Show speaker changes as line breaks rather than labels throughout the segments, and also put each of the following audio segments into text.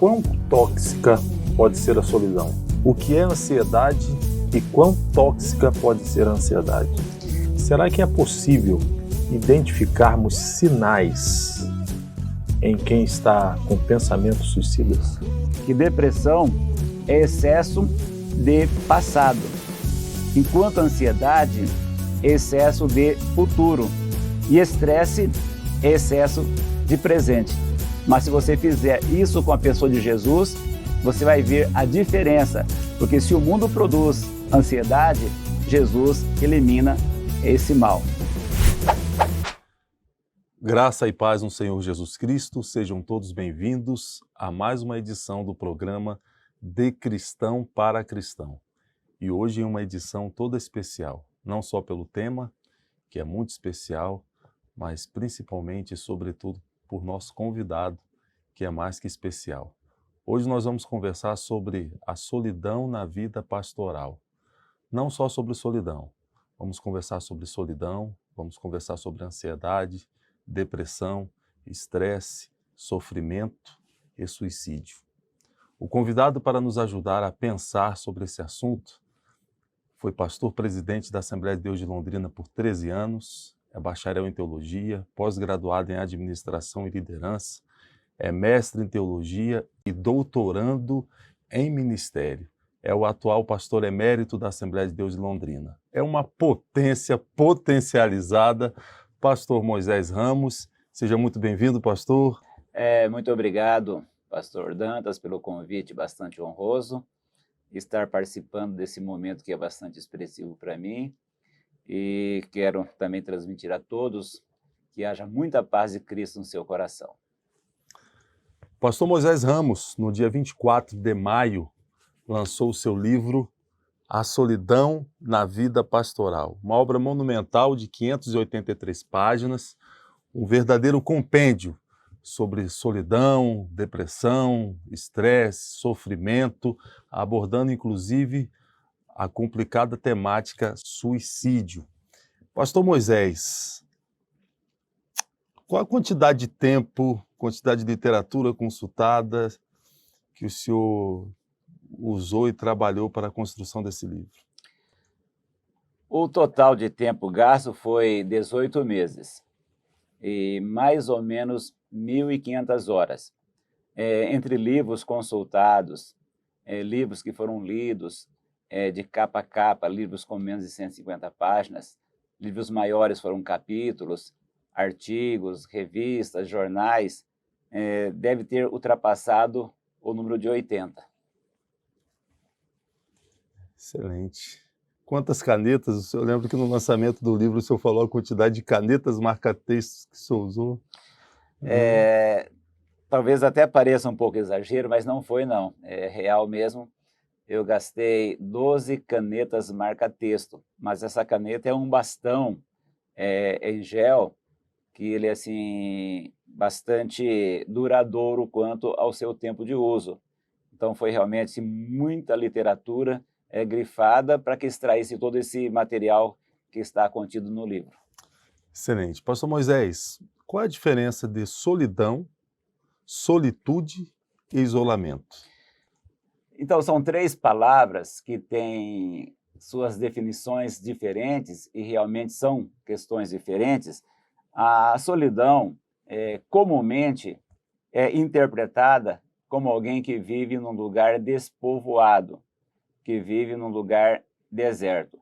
quão tóxica pode ser a solidão? O que é ansiedade e quão tóxica pode ser a ansiedade? Será que é possível identificarmos sinais em quem está com pensamentos suicidas?
Que depressão é excesso de passado, enquanto ansiedade é excesso de futuro e estresse é excesso de presente. Mas se você fizer isso com a pessoa de Jesus, você vai ver a diferença, porque se o mundo produz ansiedade, Jesus elimina esse mal.
Graça e paz no Senhor Jesus Cristo, sejam todos bem-vindos a mais uma edição do programa De Cristão para Cristão. E hoje é uma edição toda especial, não só pelo tema, que é muito especial, mas principalmente e sobretudo por nosso convidado, que é mais que especial. Hoje nós vamos conversar sobre a solidão na vida pastoral. Não só sobre solidão, vamos conversar sobre solidão, vamos conversar sobre ansiedade, depressão, estresse, sofrimento e suicídio. O convidado para nos ajudar a pensar sobre esse assunto foi pastor presidente da Assembleia de Deus de Londrina por 13 anos, é bacharel em teologia, pós-graduado em administração e liderança, é mestre em teologia e doutorando em ministério. É o atual pastor emérito da Assembleia de Deus de Londrina. É uma potência potencializada. Pastor Moisés Ramos, seja muito bem-vindo, pastor.
Muito obrigado, pastor Dantas, pelo convite bastante honroso, estar participando desse momento que é bastante expressivo para mim, e quero também transmitir a todos que haja muita paz de Cristo no seu coração.
Pastor Moisés Ramos, no dia 24 de maio, lançou o seu livro A Solidão na Vida Pastoral, uma obra monumental de 583 páginas, um verdadeiro compêndio sobre solidão, depressão, estresse, sofrimento, abordando inclusive a complicada temática suicídio. Pastor Moisés, qual a quantidade de tempo, quantidade de literatura consultada que o senhor usou e trabalhou para a construção desse livro?
O total de tempo gasto foi 18 meses e mais ou menos 1.500 horas. Entre livros consultados, livros que foram lidos de capa a capa, livros com menos de 150 páginas, livros maiores foram capítulos, artigos, revistas, jornais, deve ter ultrapassado o número de 80.
Excelente. Quantas canetas? Eu lembro que no lançamento do livro o senhor falou a quantidade de canetas marca-textos que o senhor usou.
Talvez até pareça um pouco exagero, mas não foi não. É real mesmo. Eu gastei 12 canetas marca-texto, mas essa caneta é um bastão em gel, que ele é assim, bastante duradouro quanto ao seu tempo de uso. Então foi realmente assim, muita literatura grifada para que extraísse todo esse material que está contido no livro.
Excelente. Pastor Moisés, qual a diferença de solidão, solitude e isolamento?
Então são três palavras que têm suas definições diferentes e realmente são questões diferentes. A solidão comumente é interpretada como alguém que vive num lugar despovoado, que vive num lugar deserto.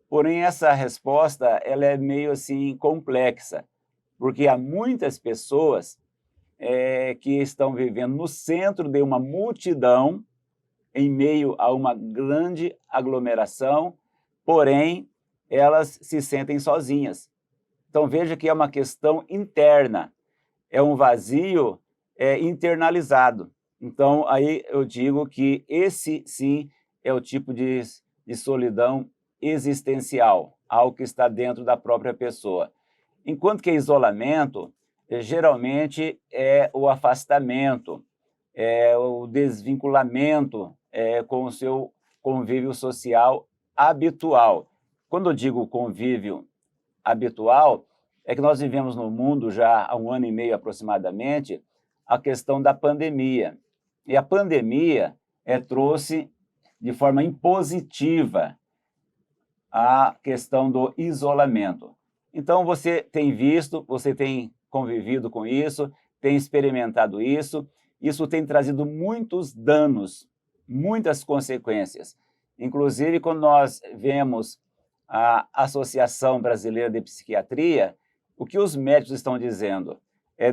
Porém, essa resposta ela é meio assim complexa, porque há muitas pessoas que estão vivendo no centro de uma multidão, em meio a uma grande aglomeração, porém, elas se sentem sozinhas. Então, veja que é uma questão interna, é um vazio internalizado. Então, aí eu digo que esse, sim, é o tipo de solidão existencial, algo que está dentro da própria pessoa. Enquanto que isolamento, geralmente, é o afastamento, é o desvinculamento com o seu convívio social habitual. Quando eu digo convívio habitual, é que nós vivemos no mundo já há 1 ano e meio aproximadamente a questão da pandemia. E a pandemia trouxe de forma impositiva a questão do isolamento. Então, você tem visto, você tem convivido com isso, tem experimentado isso, isso tem trazido muitos danos, muitas consequências. Inclusive, quando nós vemos a Associação Brasileira de Psiquiatria, o que os médicos estão dizendo?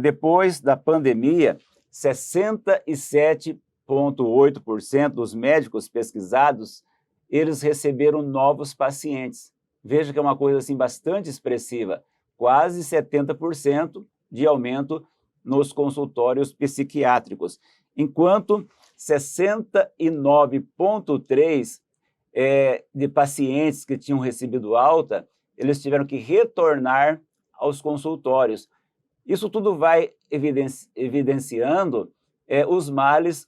Depois da pandemia, 67,8% dos médicos pesquisados, eles receberam novos pacientes. Veja que é uma coisa assim bastante expressiva, quase 70% de aumento nos consultórios psiquiátricos, enquanto 69,3% de pacientes que tinham recebido alta, eles tiveram que retornar aos consultórios. Isso tudo vai evidenciando os males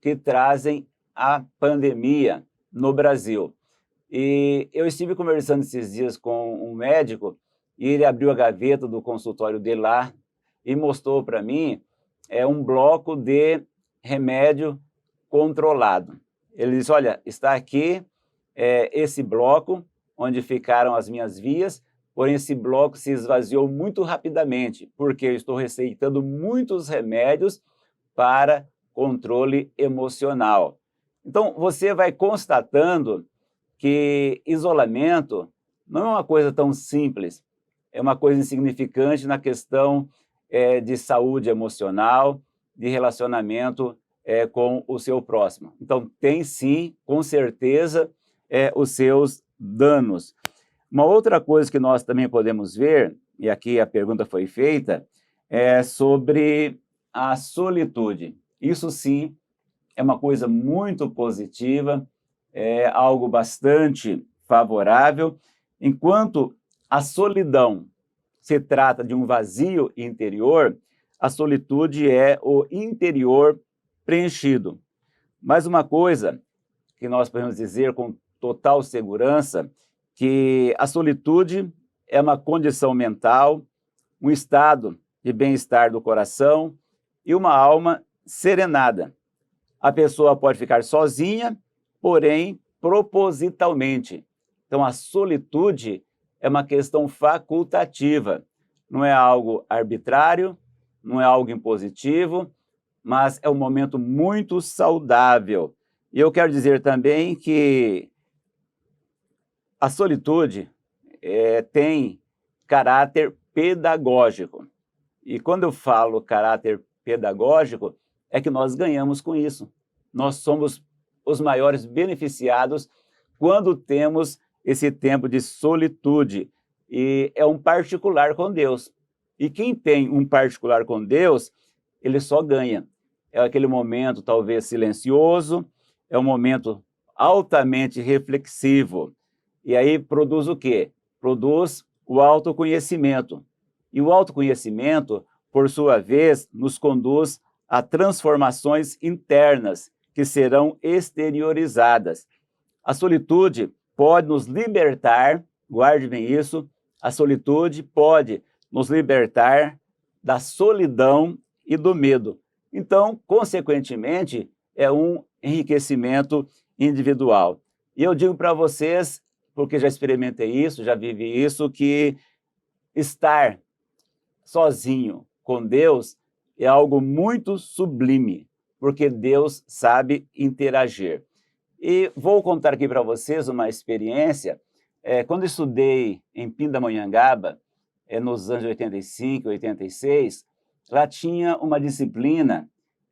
que trazem a pandemia no Brasil. E eu estive conversando esses dias com um médico e ele abriu a gaveta do consultório dele lá e mostrou para mim um bloco de remédio controlado. Ele disse, olha, está aqui esse bloco onde ficaram as minhas vias, porém esse bloco se esvaziou muito rapidamente, porque eu estou receitando muitos remédios para controle emocional. Então, você vai constatando que isolamento não é uma coisa tão simples, é uma coisa insignificante na questão de saúde emocional, de relacionamento com o seu próximo. Então, tem sim, com certeza, os seus danos. Uma outra coisa que nós também podemos ver, e aqui a pergunta foi feita, é sobre a solitude. Isso sim é uma coisa muito positiva, é algo bastante favorável, enquanto a solidão se trata de um vazio interior, a solitude é o interior preenchido. Mas uma coisa que nós podemos dizer com total segurança, que a solitude é uma condição mental, um estado de bem-estar do coração e uma alma serenada. A pessoa pode ficar sozinha, porém propositalmente. Então, a solitude é uma questão facultativa, não é algo arbitrário, não é algo impositivo, mas é um momento muito saudável. E eu quero dizer também que a solitude tem caráter pedagógico. E quando eu falo caráter pedagógico, é que nós ganhamos com isso. Nós somos os maiores beneficiados quando temos esse tempo de solitude. E é um particular com Deus. E quem tem um particular com Deus, ele só ganha. É aquele momento talvez silencioso, é um momento altamente reflexivo. E aí produz o quê? Produz o autoconhecimento. E o autoconhecimento, por sua vez, nos conduz a transformações internas que serão exteriorizadas. A solitude pode nos libertar, guarde bem isso, a solitude pode nos libertar da solidão e do medo. Então, consequentemente, é um enriquecimento individual. E eu digo para vocês, porque já experimentei isso, já vivi isso, que estar sozinho com Deus é algo muito sublime, porque Deus sabe interagir. E vou contar aqui para vocês uma experiência. Quando estudei em Pindamonhangaba, nos anos 85, 86, lá tinha uma disciplina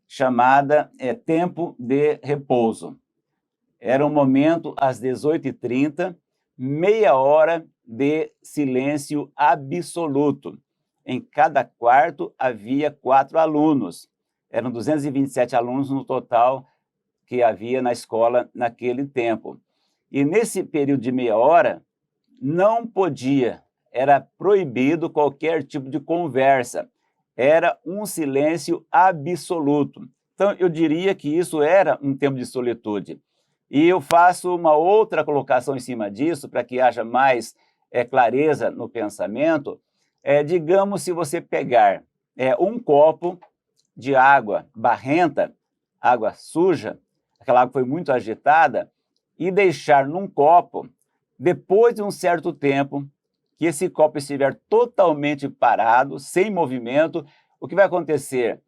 chamada Tempo de Repouso. Era um momento às 18h30, meia hora de silêncio absoluto. Em cada quarto havia 4 alunos. Eram 227 alunos no total que havia na escola naquele tempo. E nesse período de meia hora, não podia, era proibido qualquer tipo de conversa. Era um silêncio absoluto. Então, eu diria que isso era um tempo de solitude. E eu faço uma outra colocação em cima disso, para que haja mais clareza no pensamento. Digamos, se você pegar um copo de água barrenta, água suja, aquela água foi muito agitada, e deixar num copo, depois de um certo tempo, que esse copo estiver totalmente parado, sem movimento, o que vai acontecer?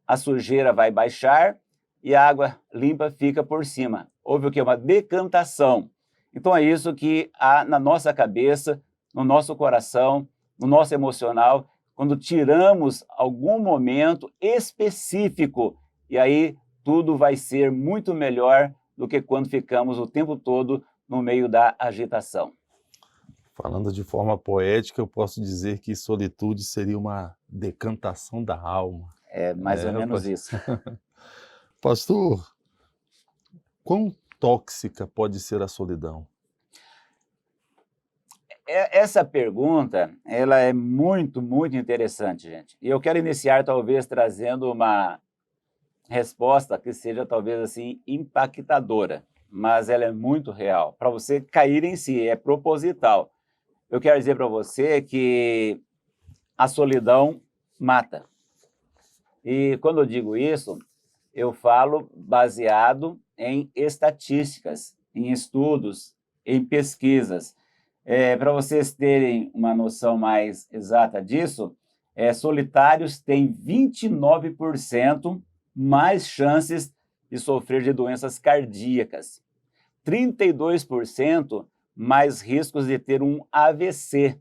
A sujeira vai baixar e a água limpa fica por cima. Houve o quê? Uma decantação. Então é isso que há na nossa cabeça, no nosso coração, no nosso emocional, quando tiramos algum momento específico, e aí tudo vai ser muito melhor do que quando ficamos o tempo todo no meio da agitação.
Falando de forma poética, eu posso dizer que solitude seria uma decantação da alma.
É mais ou menos isso.
Pastor, quão tóxica pode ser a solidão?
Essa pergunta, ela é muito, muito interessante, gente. E eu quero iniciar, talvez, trazendo uma resposta que seja, talvez, assim, impactadora, mas ela é muito real. Para você cair em si, é proposital. Eu quero dizer para você que a solidão mata. E quando eu digo isso, eu falo baseado em estatísticas, em estudos, em pesquisas. Para vocês terem uma noção mais exata disso, solitários têm 29% mais chances de sofrer de doenças cardíacas, 32% mais riscos de ter um AVC.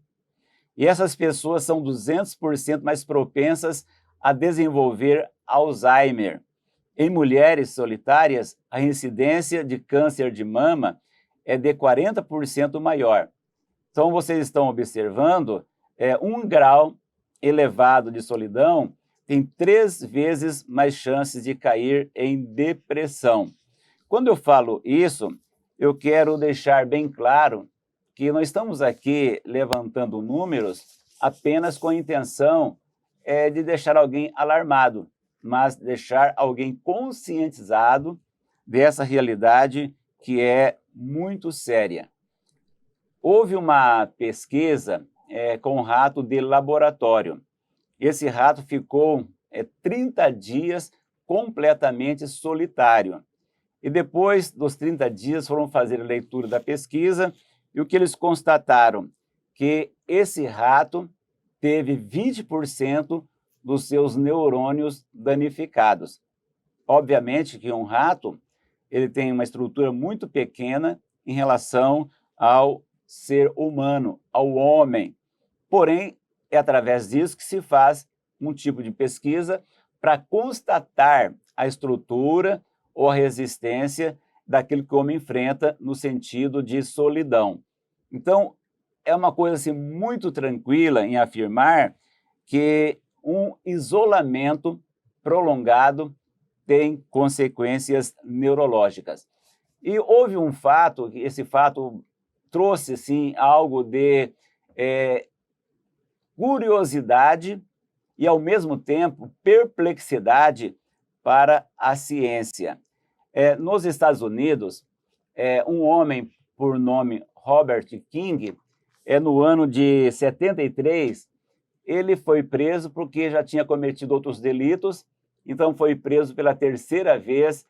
E essas pessoas são 200% mais propensas a desenvolver Alzheimer. Em mulheres solitárias, a incidência de câncer de mama é de 40% maior. Então, vocês estão observando, um grau elevado de solidão tem 3 vezes mais chances de cair em depressão. Quando eu falo isso, eu quero deixar bem claro que não estamos aqui levantando números apenas com a intenção de deixar alguém alarmado, mas deixar alguém conscientizado dessa realidade que é muito séria. Houve uma pesquisa com um rato de laboratório. Esse rato ficou 30 dias completamente solitário. E depois dos 30 dias foram fazer a leitura da pesquisa e o que eles constataram? Que esse rato teve 20% dos seus neurônios danificados. Obviamente que um rato ele tem uma estrutura muito pequena em relação ao ser humano, ao homem. Porém, é através disso que se faz um tipo de pesquisa para constatar a estrutura ou a resistência daquilo que o homem enfrenta no sentido de solidão. Então, é uma coisa assim, muito tranquila em afirmar que um isolamento prolongado tem consequências neurológicas. E houve um fato, esse fato trouxe assim, algo de curiosidade e, ao mesmo tempo, perplexidade para a ciência. Nos Estados Unidos, um homem por nome Robert King, no ano de 73, ele foi preso porque já tinha cometido outros delitos, então foi preso pela 3ª vez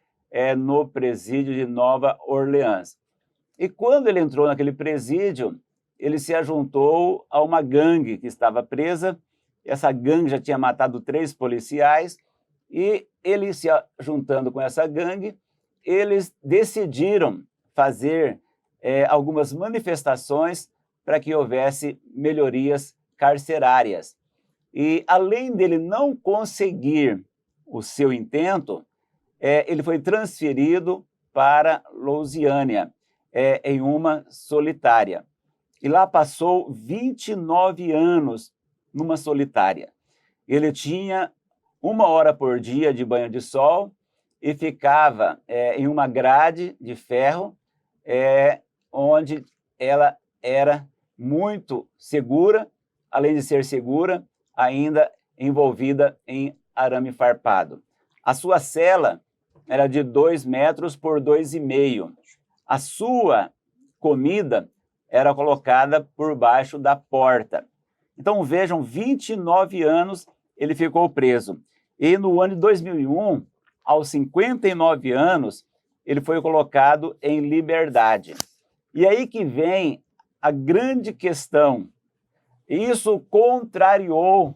no presídio de Nova Orleans. E quando ele entrou naquele presídio, ele se ajuntou a uma gangue que estava presa. Essa gangue já tinha matado 3 policiais e ele se juntando com essa gangue, eles decidiram fazer algumas manifestações para que houvesse melhorias carcerárias. E além dele não conseguir o seu intento, ele foi transferido para Louisiana, em uma solitária. E lá passou 29 anos numa solitária. Ele tinha 1 hora por dia de banho de sol e ficava em uma grade de ferro, onde ela era muito segura, além de ser segura, ainda envolvida em arame farpado. A sua cela era de 2 metros por 2,5. A sua comida era colocada por baixo da porta. Então vejam, 29 anos ele ficou preso. E no ano de 2001, aos 59 anos, ele foi colocado em liberdade. E aí que vem a grande questão. Isso contrariou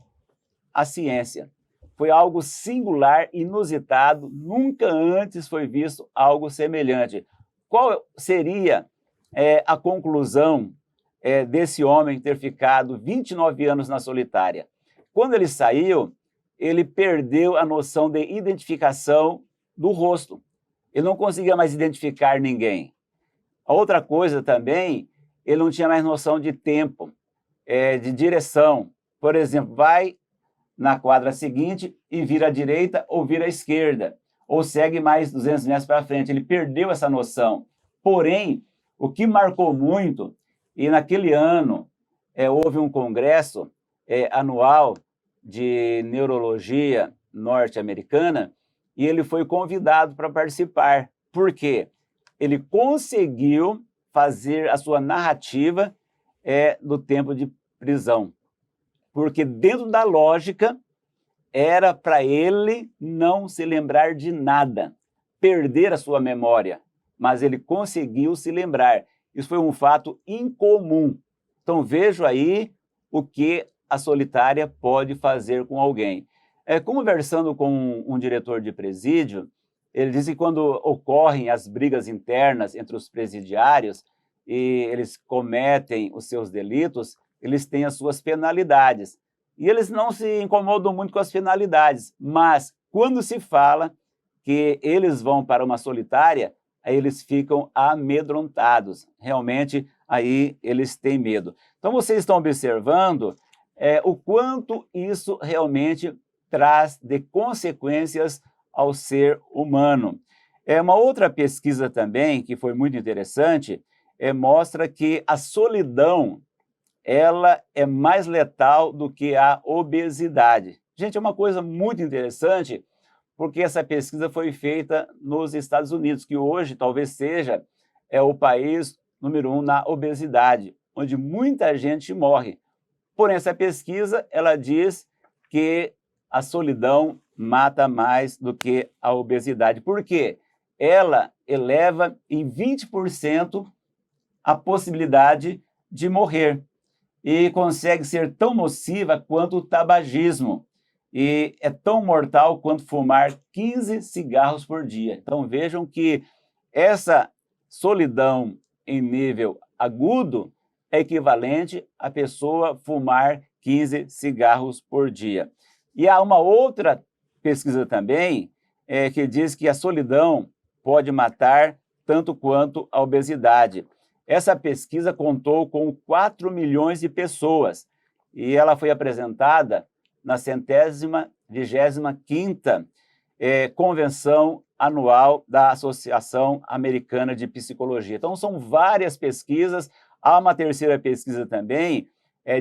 a ciência. Foi algo singular, inusitado, nunca antes foi visto algo semelhante. Qual seria a conclusão desse homem ter ficado 29 anos na solitária? Quando ele saiu, ele perdeu a noção de identificação do rosto. Ele não conseguia mais identificar ninguém. A outra coisa também, ele não tinha mais noção de tempo, de direção. Por exemplo, vai na quadra seguinte e vira à direita ou vira à esquerda, ou segue mais 200 metros para frente. Ele perdeu essa noção. Porém, o que marcou muito, e naquele ano houve um congresso anual de neurologia norte-americana, e ele foi convidado para participar. Por quê? Ele conseguiu fazer a sua narrativa do tempo de prisão. Porque dentro da lógica, era para ele não se lembrar de nada, perder a sua memória, mas ele conseguiu se lembrar. Isso foi um fato incomum. Então vejo aí o que a solitária pode fazer com alguém. Conversando com um diretor de presídio, ele disse que quando ocorrem as brigas internas entre os presidiários e eles cometem os seus delitos, eles têm as suas penalidades. E eles não se incomodam muito com as penalidades, mas quando se fala que eles vão para uma solitária, aí eles ficam amedrontados. Realmente, aí eles têm medo. Então, vocês estão observando o quanto isso realmente traz de consequências ao ser humano. Uma outra pesquisa também, que foi muito interessante, mostra que a solidão ela é mais letal do que a obesidade. Gente, é uma coisa muito interessante, porque essa pesquisa foi feita nos Estados Unidos, que hoje talvez seja o país número 1 na obesidade, onde muita gente morre. Porém, essa pesquisa, ela diz que a solidão mata mais do que a obesidade. Por quê? Ela eleva em 20% a possibilidade de morrer e consegue ser tão nociva quanto o tabagismo e é tão mortal quanto fumar 15 cigarros por dia. Então vejam que essa solidão em nível agudo é equivalente a pessoa fumar 15 cigarros por dia. E há uma outra pesquisa também que diz que a solidão pode matar tanto quanto a obesidade. Essa pesquisa contou com 4 milhões de pessoas e ela foi apresentada na 125ª Convenção Anual da Associação Americana de Psicologia. Então, são várias pesquisas. Há uma terceira pesquisa também,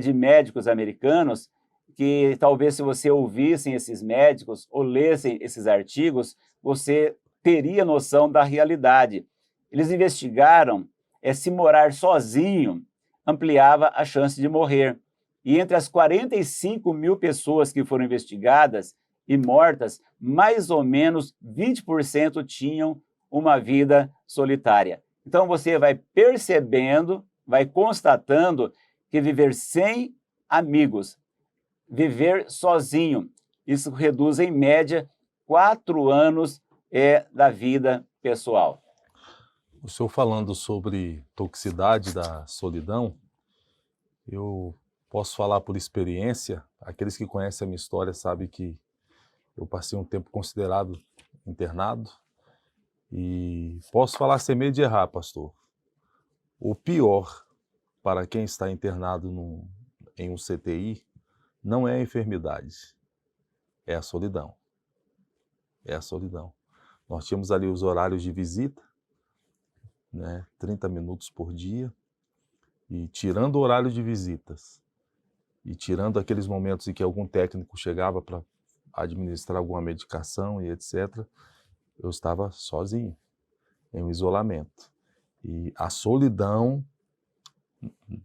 de médicos americanos, que talvez se você ouvissem esses médicos ou lessem esses artigos, você teria noção da realidade. Eles investigaram se morar sozinho ampliava a chance de morrer. E entre as 45 mil pessoas que foram investigadas e mortas, mais ou menos 20% tinham uma vida solitária. Então você vai percebendo, vai constatando que viver sem amigos, viver sozinho, isso reduz em média 4 anos da vida pessoal.
O senhor falando sobre toxicidade da solidão, eu posso falar por experiência. Aqueles que conhecem a minha história sabem que eu passei um tempo considerado internado e posso falar sem medo de errar, pastor. O pior para quem está internado em um CTI não é a enfermidade, é a solidão. É a solidão. Nós tínhamos ali os horários de visita, 30 minutos por dia, e tirando o horário de visitas, e tirando aqueles momentos em que algum técnico chegava para administrar alguma medicação e etc., eu estava sozinho, em um isolamento. E a solidão,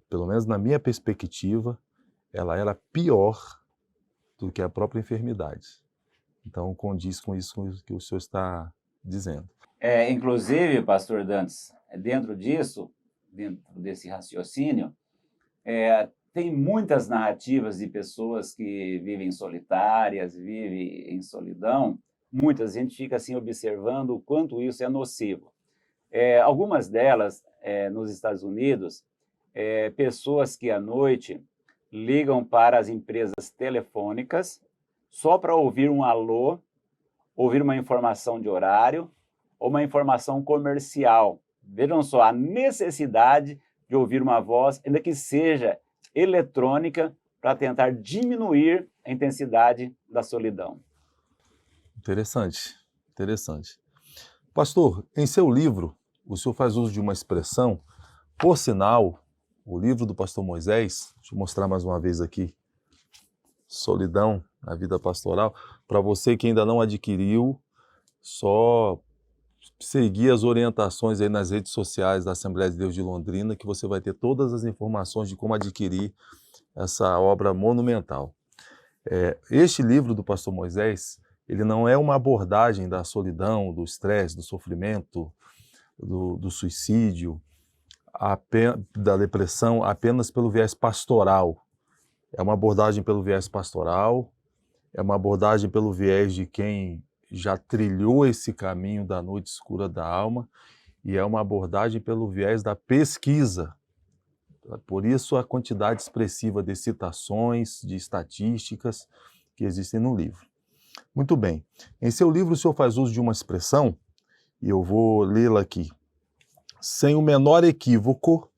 pelo menos na minha perspectiva, ela era pior do que a própria enfermidade. Então, condiz com isso que o senhor está dizendo.
Inclusive, pastor Dantes, dentro disso, dentro desse raciocínio, tem muitas narrativas de pessoas que vivem solitárias, vivem em solidão. Muitas, a gente fica assim observando o quanto isso é nocivo. Algumas delas, nos Estados Unidos, pessoas que à noite ligam para as empresas telefônicas só para ouvir um alô, ouvir uma informação de horário ou uma informação comercial. Vejam só, a necessidade de ouvir uma voz, ainda que seja eletrônica, para tentar diminuir a intensidade da solidão.
Interessante, interessante. Pastor, em seu livro, o senhor faz uso de uma expressão, por sinal, o livro do pastor Moisés, deixa eu mostrar mais uma vez aqui, Solidão na Vida Pastoral, para você que ainda não adquiriu, só seguir as orientações aí nas redes sociais da Assembleia de Deus de Londrina, que você vai ter todas as informações de como adquirir essa obra monumental. Este livro do pastor Moisés, ele não é uma abordagem da solidão, do estresse, do sofrimento, do suicídio, da depressão apenas pelo viés pastoral. É uma abordagem pelo viés pastoral, é uma abordagem pelo viés de quem já trilhou esse caminho da noite escura da alma, e é uma abordagem pelo viés da pesquisa. Por isso a quantidade expressiva de citações, de estatísticas que existem no livro. Muito bem. Em seu livro o senhor faz uso de uma expressão, e eu vou lê-la aqui. Sem o menor equívoco,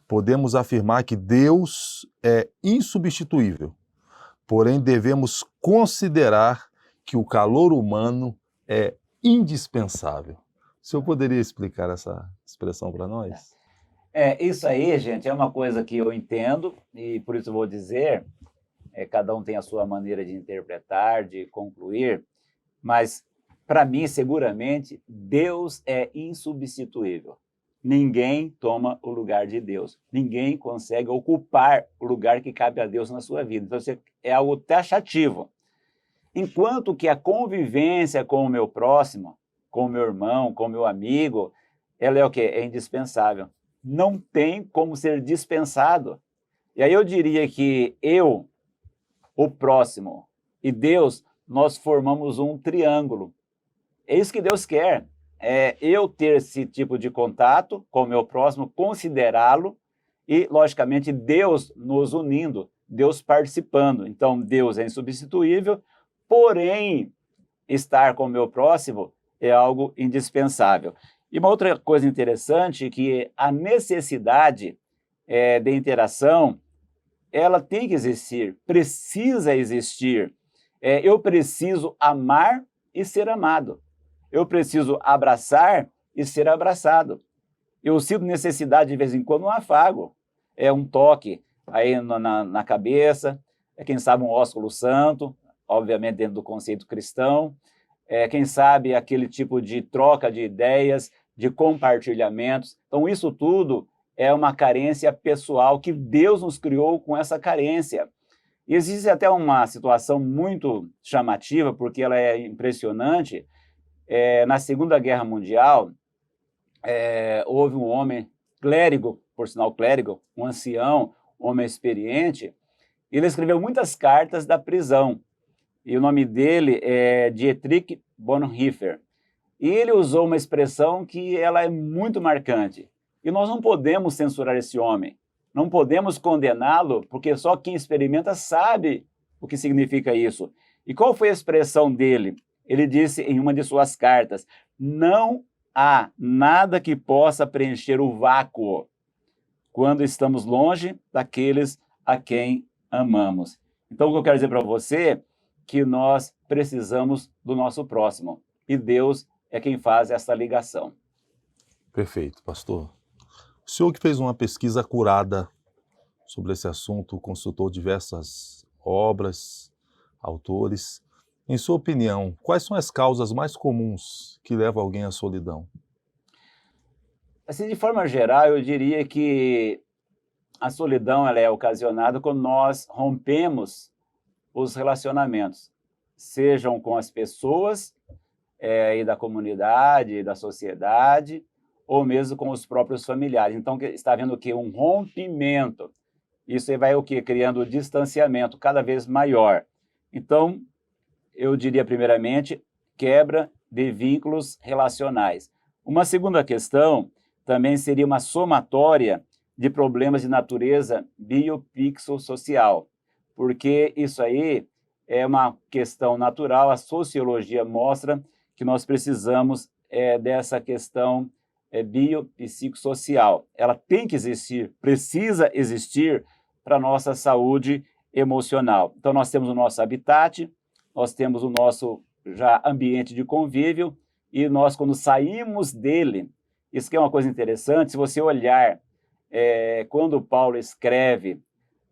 podemos afirmar que Deus é insubstituível, porém devemos considerar que o calor humano é indispensável. O senhor poderia explicar essa expressão para nós?
Isso aí, gente, é uma coisa que eu entendo, e por isso eu vou dizer, cada um tem a sua maneira de interpretar, de concluir, mas, para mim, seguramente, Deus é insubstituível. Ninguém toma o lugar de Deus. Ninguém consegue ocupar o lugar que cabe a Deus na sua vida. Então, é algo taxativo. Enquanto que a convivência com o meu próximo, com o meu irmão, com o meu amigo, ela é o quê? É indispensável. Não tem como ser dispensado. E aí eu diria que eu, o próximo e Deus, nós formamos um triângulo. É isso que Deus quer. Eu ter esse tipo de contato com o meu próximo, considerá-lo e, logicamente, Deus nos unindo, Deus participando. Então, Deus é insubstituível, porém, estar com o meu próximo é algo indispensável. E uma outra coisa interessante é que a necessidade de interação, ela tem que existir, precisa existir. Eu preciso amar e ser amado. Eu preciso abraçar e ser abraçado. Eu sinto necessidade, de vez em quando, um afago. Um toque aí na cabeça, quem sabe um ósculo santo, obviamente dentro do conceito cristão, quem sabe aquele tipo de troca de ideias, de compartilhamentos. Então, isso tudo é uma carência pessoal que Deus nos criou com essa carência. E existe até uma situação muito chamativa, porque ela é impressionante. Na Segunda Guerra Mundial, houve um homem clérigo, por sinal clérigo, um ancião, um homem experiente, e ele escreveu muitas cartas da prisão. E o nome dele é Dietrich Bonhoeffer. E ele usou uma expressão que ela é muito marcante. E nós não podemos censurar esse homem, não podemos condená-lo, porque só quem experimenta sabe o que significa isso. E qual foi a expressão dele? Ele disse em uma de suas cartas: não há nada que possa preencher o vácuo quando estamos longe daqueles a quem amamos. Então, o que eu quero dizer para você é que nós precisamos do nosso próximo. E Deus é quem faz essa ligação.
Perfeito, pastor. O senhor que fez uma pesquisa acurada sobre esse assunto, consultou diversas obras, autores. Em sua opinião, quais são as causas mais comuns que levam alguém à solidão?
Assim, de forma geral, eu diria que a solidão ela é ocasionada quando nós rompemos os relacionamentos, sejam com as pessoas e da comunidade, da sociedade, ou mesmo com os próprios familiares. Então, está havendo o quê? Um rompimento. Isso aí vai o quê? Criando distanciamento cada vez maior. Então, eu diria primeiramente, quebra de vínculos relacionais. Uma segunda questão também seria uma somatória de problemas de natureza biopsicossocial, porque isso aí é uma questão natural, a sociologia mostra que nós precisamos dessa questão biopsicossocial. Ela tem que existir, precisa existir para a nossa saúde emocional. Então, nós temos o nosso habitat, nós temos o nosso já ambiente de convívio, e nós, quando saímos dele, isso que é uma coisa interessante, se você olhar quando Paulo escreve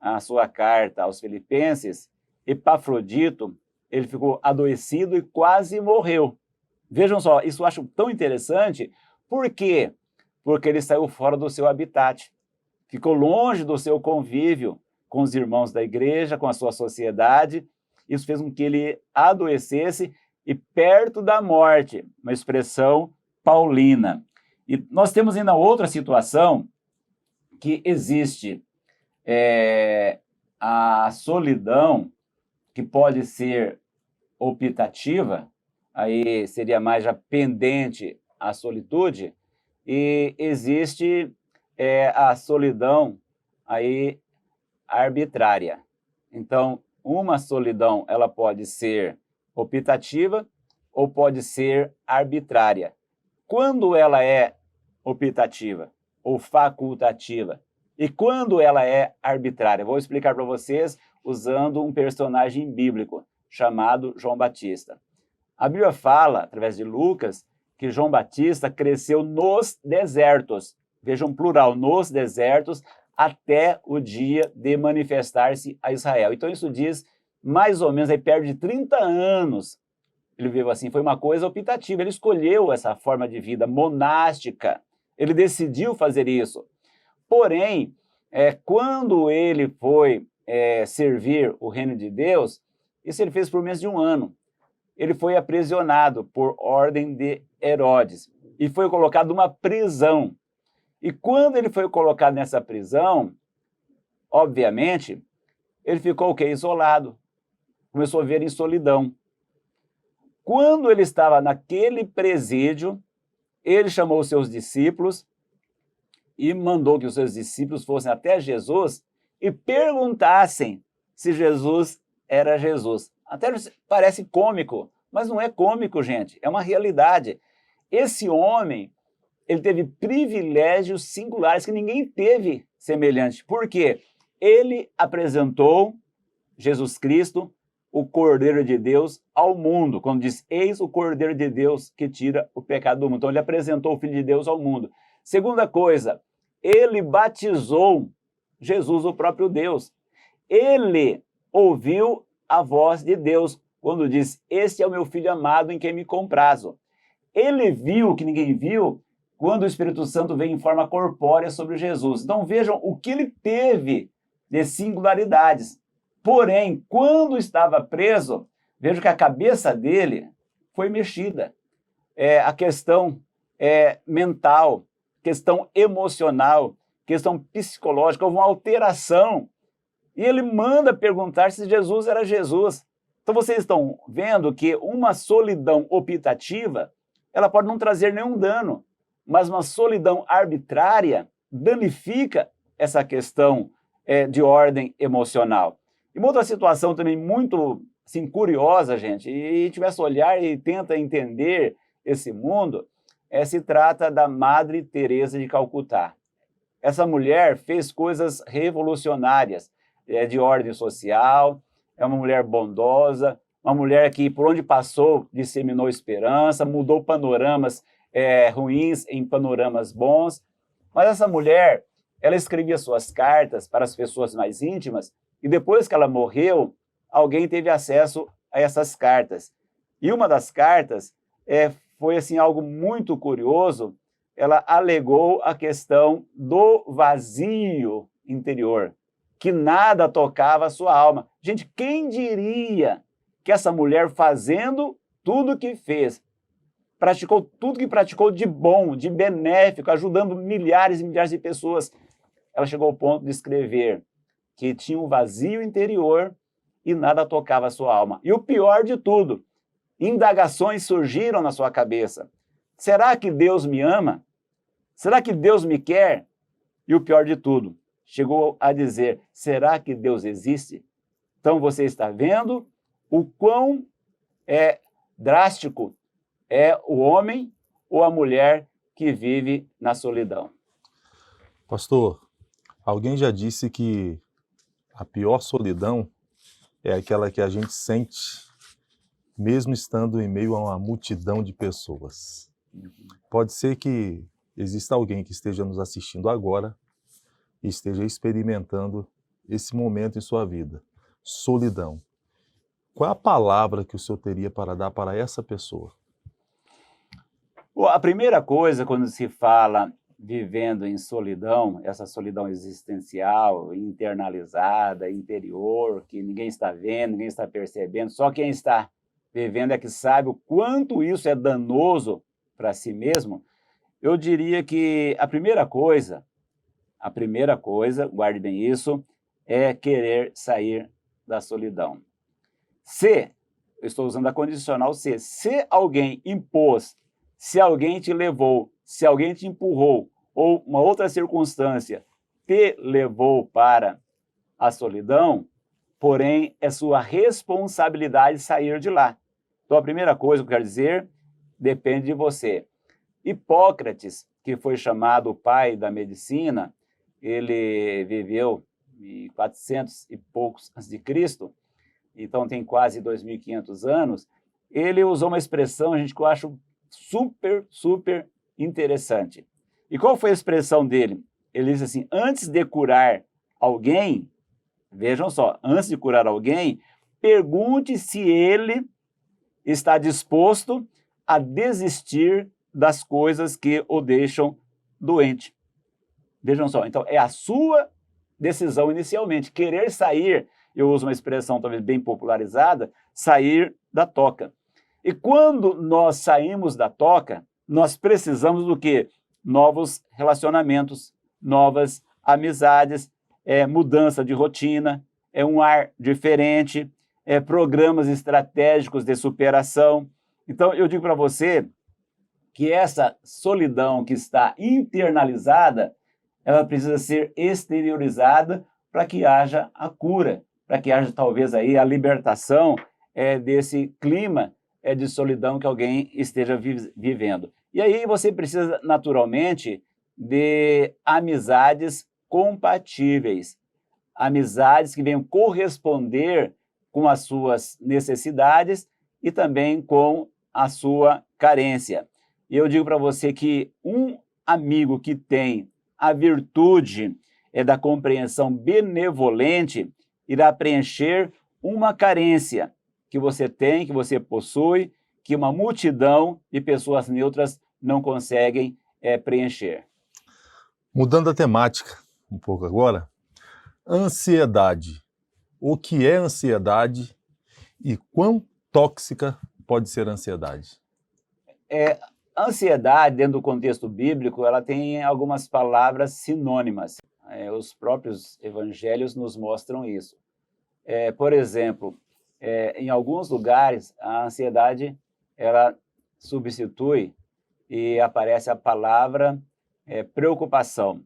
a sua carta aos Filipenses, Epafrodito, ele ficou adoecido e quase morreu. Vejam só, isso eu acho tão interessante. Por quê? Porque ele saiu fora do seu habitat, ficou longe do seu convívio com os irmãos da igreja, com a sua sociedade. Isso fez com que ele adoecesse e perto da morte, uma expressão paulina. E nós temos ainda outra situação que existe, a solidão, que pode ser optativa, aí seria mais já pendente à solitude, e existe a solidão aí arbitrária. Então, uma solidão ela pode ser optativa ou pode ser arbitrária. Quando ela é optativa ou facultativa e quando ela é arbitrária? Vou explicar para vocês usando um personagem bíblico chamado João Batista. A Bíblia fala, através de Lucas, que João Batista cresceu nos desertos. Vejam, plural, nos desertos, até o dia de manifestar-se a Israel. Então isso diz, mais ou menos, aí perto de 30 anos, ele viveu assim, foi uma coisa optativa, ele escolheu essa forma de vida monástica, ele decidiu fazer isso. Porém, quando ele foi servir o reino de Deus, isso ele fez por menos de um ano. Ele foi aprisionado por ordem de Herodes e foi colocado numa prisão. E quando ele foi colocado nessa prisão, obviamente, ele ficou o quê? Isolado. Começou a viver em solidão. Quando ele estava naquele presídio, ele chamou os seus discípulos e mandou que os seus discípulos fossem até Jesus e perguntassem se Jesus era Jesus. Até parece cômico, mas não é cômico, gente. É uma realidade. Esse homem, ele teve privilégios singulares que ninguém teve semelhante. Por quê? Ele apresentou Jesus Cristo, o Cordeiro de Deus, ao mundo. Quando diz, eis o Cordeiro de Deus que tira o pecado do mundo. Então, ele apresentou o Filho de Deus ao mundo. Segunda coisa, ele batizou Jesus, o próprio Deus. Ele ouviu a voz de Deus quando diz, este é o meu Filho amado em quem me comprazo. Ele viu o que ninguém viu quando o Espírito Santo veio em forma corpórea sobre Jesus. Então vejam o que ele teve de singularidades. Porém, quando estava preso, vejo que a cabeça dele foi mexida. A questão mental, questão emocional, questão psicológica, houve uma alteração. E ele manda perguntar se Jesus era Jesus. Então vocês estão vendo que uma solidão optativa, ela pode não trazer nenhum dano, mas uma solidão arbitrária danifica essa questão de ordem emocional. E uma outra situação também muito assim, curiosa, gente, e a gente começa a olhar e tenta entender esse mundo, se trata da Madre Teresa de Calcutá. Essa mulher fez coisas revolucionárias, de ordem social, é uma mulher bondosa, uma mulher que por onde passou disseminou esperança, mudou panoramas ruins em panoramas bons. Mas essa mulher, ela escrevia suas cartas para as pessoas mais íntimas e depois que ela morreu, alguém teve acesso a essas cartas. E uma das cartas foi assim, algo muito curioso, ela alegou a questão do vazio interior, que nada tocava a sua alma. Gente, quem diria que essa mulher, fazendo tudo que fez, praticou tudo que praticou de bom, de benéfico, ajudando milhares e milhares de pessoas, ela chegou ao ponto de escrever que tinha um vazio interior e nada tocava a sua alma. E o pior de tudo, indagações surgiram na sua cabeça. Será que Deus me ama? Será que Deus me quer? E o pior de tudo, chegou a dizer, será que Deus existe? Então você está vendo o quão drástico é o homem ou a mulher que vive na solidão.
Pastor, alguém já disse que a pior solidão é aquela que a gente sente mesmo estando em meio a uma multidão de pessoas. Pode ser que exista alguém que esteja nos assistindo agora e esteja experimentando esse momento em sua vida, solidão. Qual é a palavra que o senhor teria para dar para essa pessoa?
A primeira coisa, quando se fala vivendo em solidão, essa solidão existencial, internalizada, interior, que ninguém está vendo, ninguém está percebendo, só quem está vivendo é que sabe o quanto isso é danoso para si mesmo, eu diria que a primeira coisa, guarde bem isso, é querer sair da solidão. Eu estou usando a condicional se alguém impôs, se alguém te levou, se alguém te empurrou, ou uma outra circunstância te levou para a solidão, porém é sua responsabilidade sair de lá. Então a primeira coisa que eu quero dizer, depende de você. Hipócrates, que foi chamado o pai da medicina, ele viveu em 400 e poucos antes de Cristo, então tem quase 2.500 anos, ele usou uma expressão, gente, que eu acho super interessante. E qual foi a expressão dele? Ele disse assim, antes de curar alguém, vejam só, antes de curar alguém, pergunte se ele está disposto a desistir das coisas que o deixam doente. Vejam só, então é a sua decisão inicialmente, querer sair, eu uso uma expressão talvez bem popularizada, sair da toca. E quando nós saímos da toca, nós precisamos do quê? Novos relacionamentos, novas amizades, mudança de rotina, um ar diferente, programas estratégicos de superação. Então, eu digo para você que essa solidão que está internalizada, ela precisa ser exteriorizada para que haja a cura, para que haja talvez aí a libertação desse clima de solidão que alguém esteja vivendo. E aí você precisa naturalmente de amizades compatíveis, amizades que venham corresponder com as suas necessidades e também com a sua carência. E eu digo para você que um amigo que tem a virtude da compreensão benevolente irá preencher uma carência que você tem, que você possui, que uma multidão de pessoas neutras não conseguem preencher.
Mudando a temática um pouco agora, ansiedade. O que é ansiedade e quão tóxica pode ser a ansiedade?
A ansiedade, dentro do contexto bíblico, ela tem algumas palavras sinônimas. Os próprios evangelhos nos mostram isso. Por exemplo, em alguns lugares, a ansiedade ela substitui e aparece a palavra preocupação.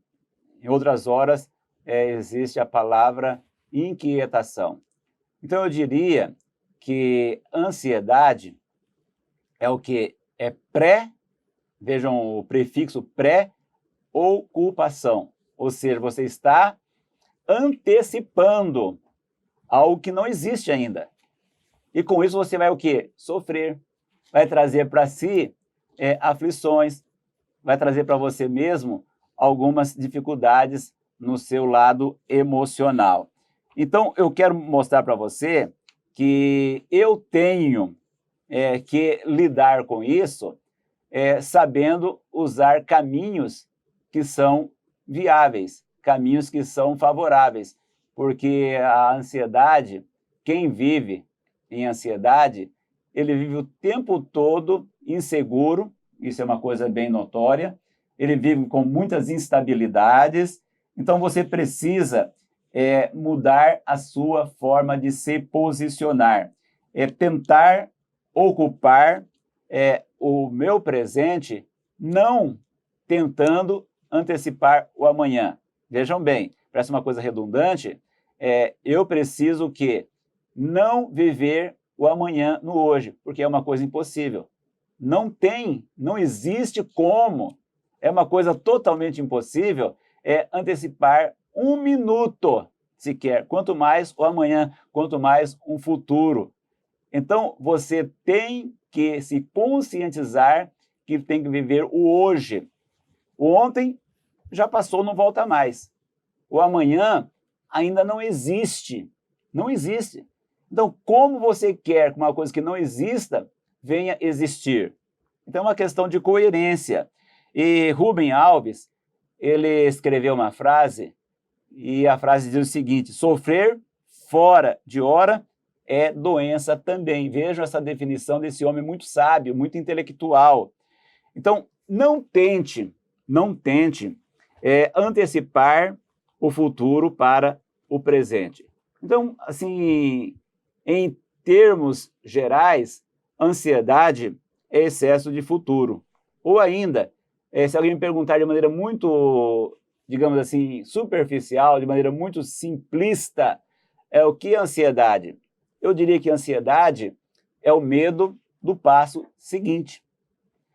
Em outras horas, existe a palavra inquietação. Então, eu diria que ansiedade é o que? Vejam o prefixo pré-ocupação. Ou seja, você está antecipando algo que não existe ainda. E com isso você vai o quê? Sofrer. Vai trazer para si aflições, vai trazer para você mesmo algumas dificuldades no seu lado emocional. Então, eu quero mostrar para você que eu tenho que lidar com isso sabendo usar caminhos que são viáveis, caminhos que são favoráveis, porque a ansiedade, quem vive em ansiedade, ele vive o tempo todo inseguro, isso é uma coisa bem notória, ele vive com muitas instabilidades, então você precisa mudar a sua forma de se posicionar, tentar ocupar o meu presente, não tentando antecipar o amanhã. Vejam bem, parece uma coisa redundante, eu preciso que não viver o amanhã no hoje, porque é uma coisa impossível. Não existe como, é uma coisa totalmente impossível antecipar um minuto sequer, quanto mais o amanhã, quanto mais um futuro. Então, você tem que se conscientizar que tem que viver o hoje. O ontem já passou, não volta mais. O amanhã ainda não existe. Não existe. Então, como você quer que uma coisa que não exista venha existir? Então, é uma questão de coerência. E Rubem Alves, ele escreveu uma frase, e a frase diz o seguinte: sofrer fora de hora é doença também. Vejam essa definição desse homem muito sábio, muito intelectual. Então, não tente antecipar o futuro para o presente. Então, assim, em termos gerais, ansiedade é excesso de futuro. Ou ainda, se alguém me perguntar de maneira muito, digamos assim, superficial, de maneira muito simplista, o que é ansiedade? Eu diria que ansiedade é o medo do passo seguinte.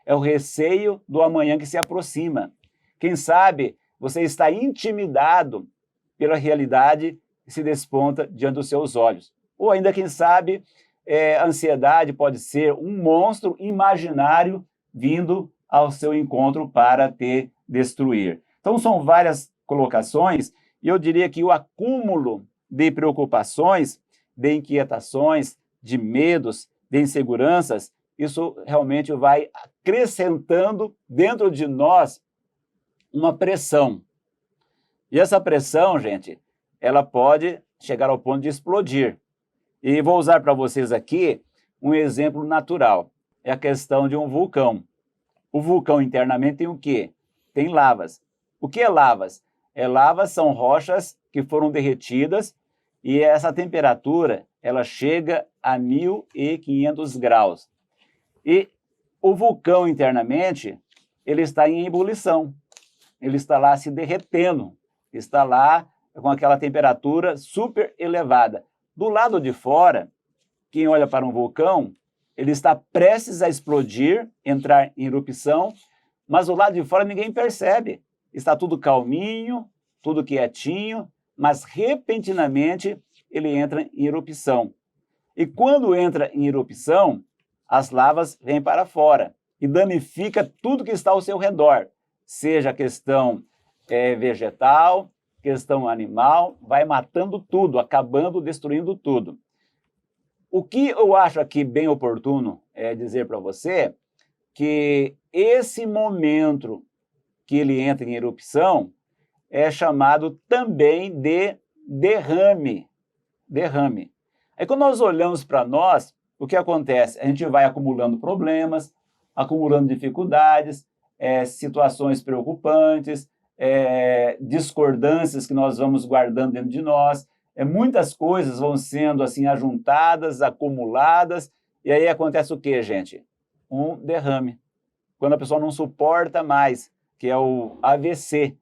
É o receio do amanhã que se aproxima. Quem sabe você está intimidado pela realidade que se desponta diante dos seus olhos. Ou ainda, quem sabe, a ansiedade pode ser um monstro imaginário vindo ao seu encontro para te destruir. Então, são várias colocações, e eu diria que o acúmulo de preocupações, de inquietações, de medos, de inseguranças, isso realmente vai acrescentando dentro de nós uma pressão. E essa pressão, gente, ela pode chegar ao ponto de explodir. E vou usar para vocês aqui um exemplo natural. É a questão de um vulcão. O vulcão internamente tem o quê? Tem lavas. O que é lavas? Lavas são rochas que foram derretidas e essa temperatura ela chega a 1.500 graus. E o vulcão internamente ele está em ebulição. Ele está lá se derretendo. Está lá com aquela temperatura super elevada. Do lado de fora, quem olha para um vulcão, ele está prestes a explodir, entrar em erupção, mas do lado de fora ninguém percebe. Está tudo calminho, tudo quietinho, mas repentinamente ele entra em erupção. E quando entra em erupção, as lavas vêm para fora e danifica tudo que está ao seu redor, seja a questão vegetal, questão animal, vai matando tudo, acabando, destruindo tudo. O que eu acho aqui bem oportuno dizer para você que esse momento que ele entra em erupção é chamado também de derrame. Derrame. Aí quando nós olhamos para nós, o que acontece? A gente vai acumulando problemas, acumulando dificuldades, situações preocupantes, discordâncias que nós vamos guardando dentro de nós, muitas coisas vão sendo assim ajuntadas, acumuladas, e aí acontece o quê, gente? Um derrame. Quando a pessoa não suporta mais, que é o AVC.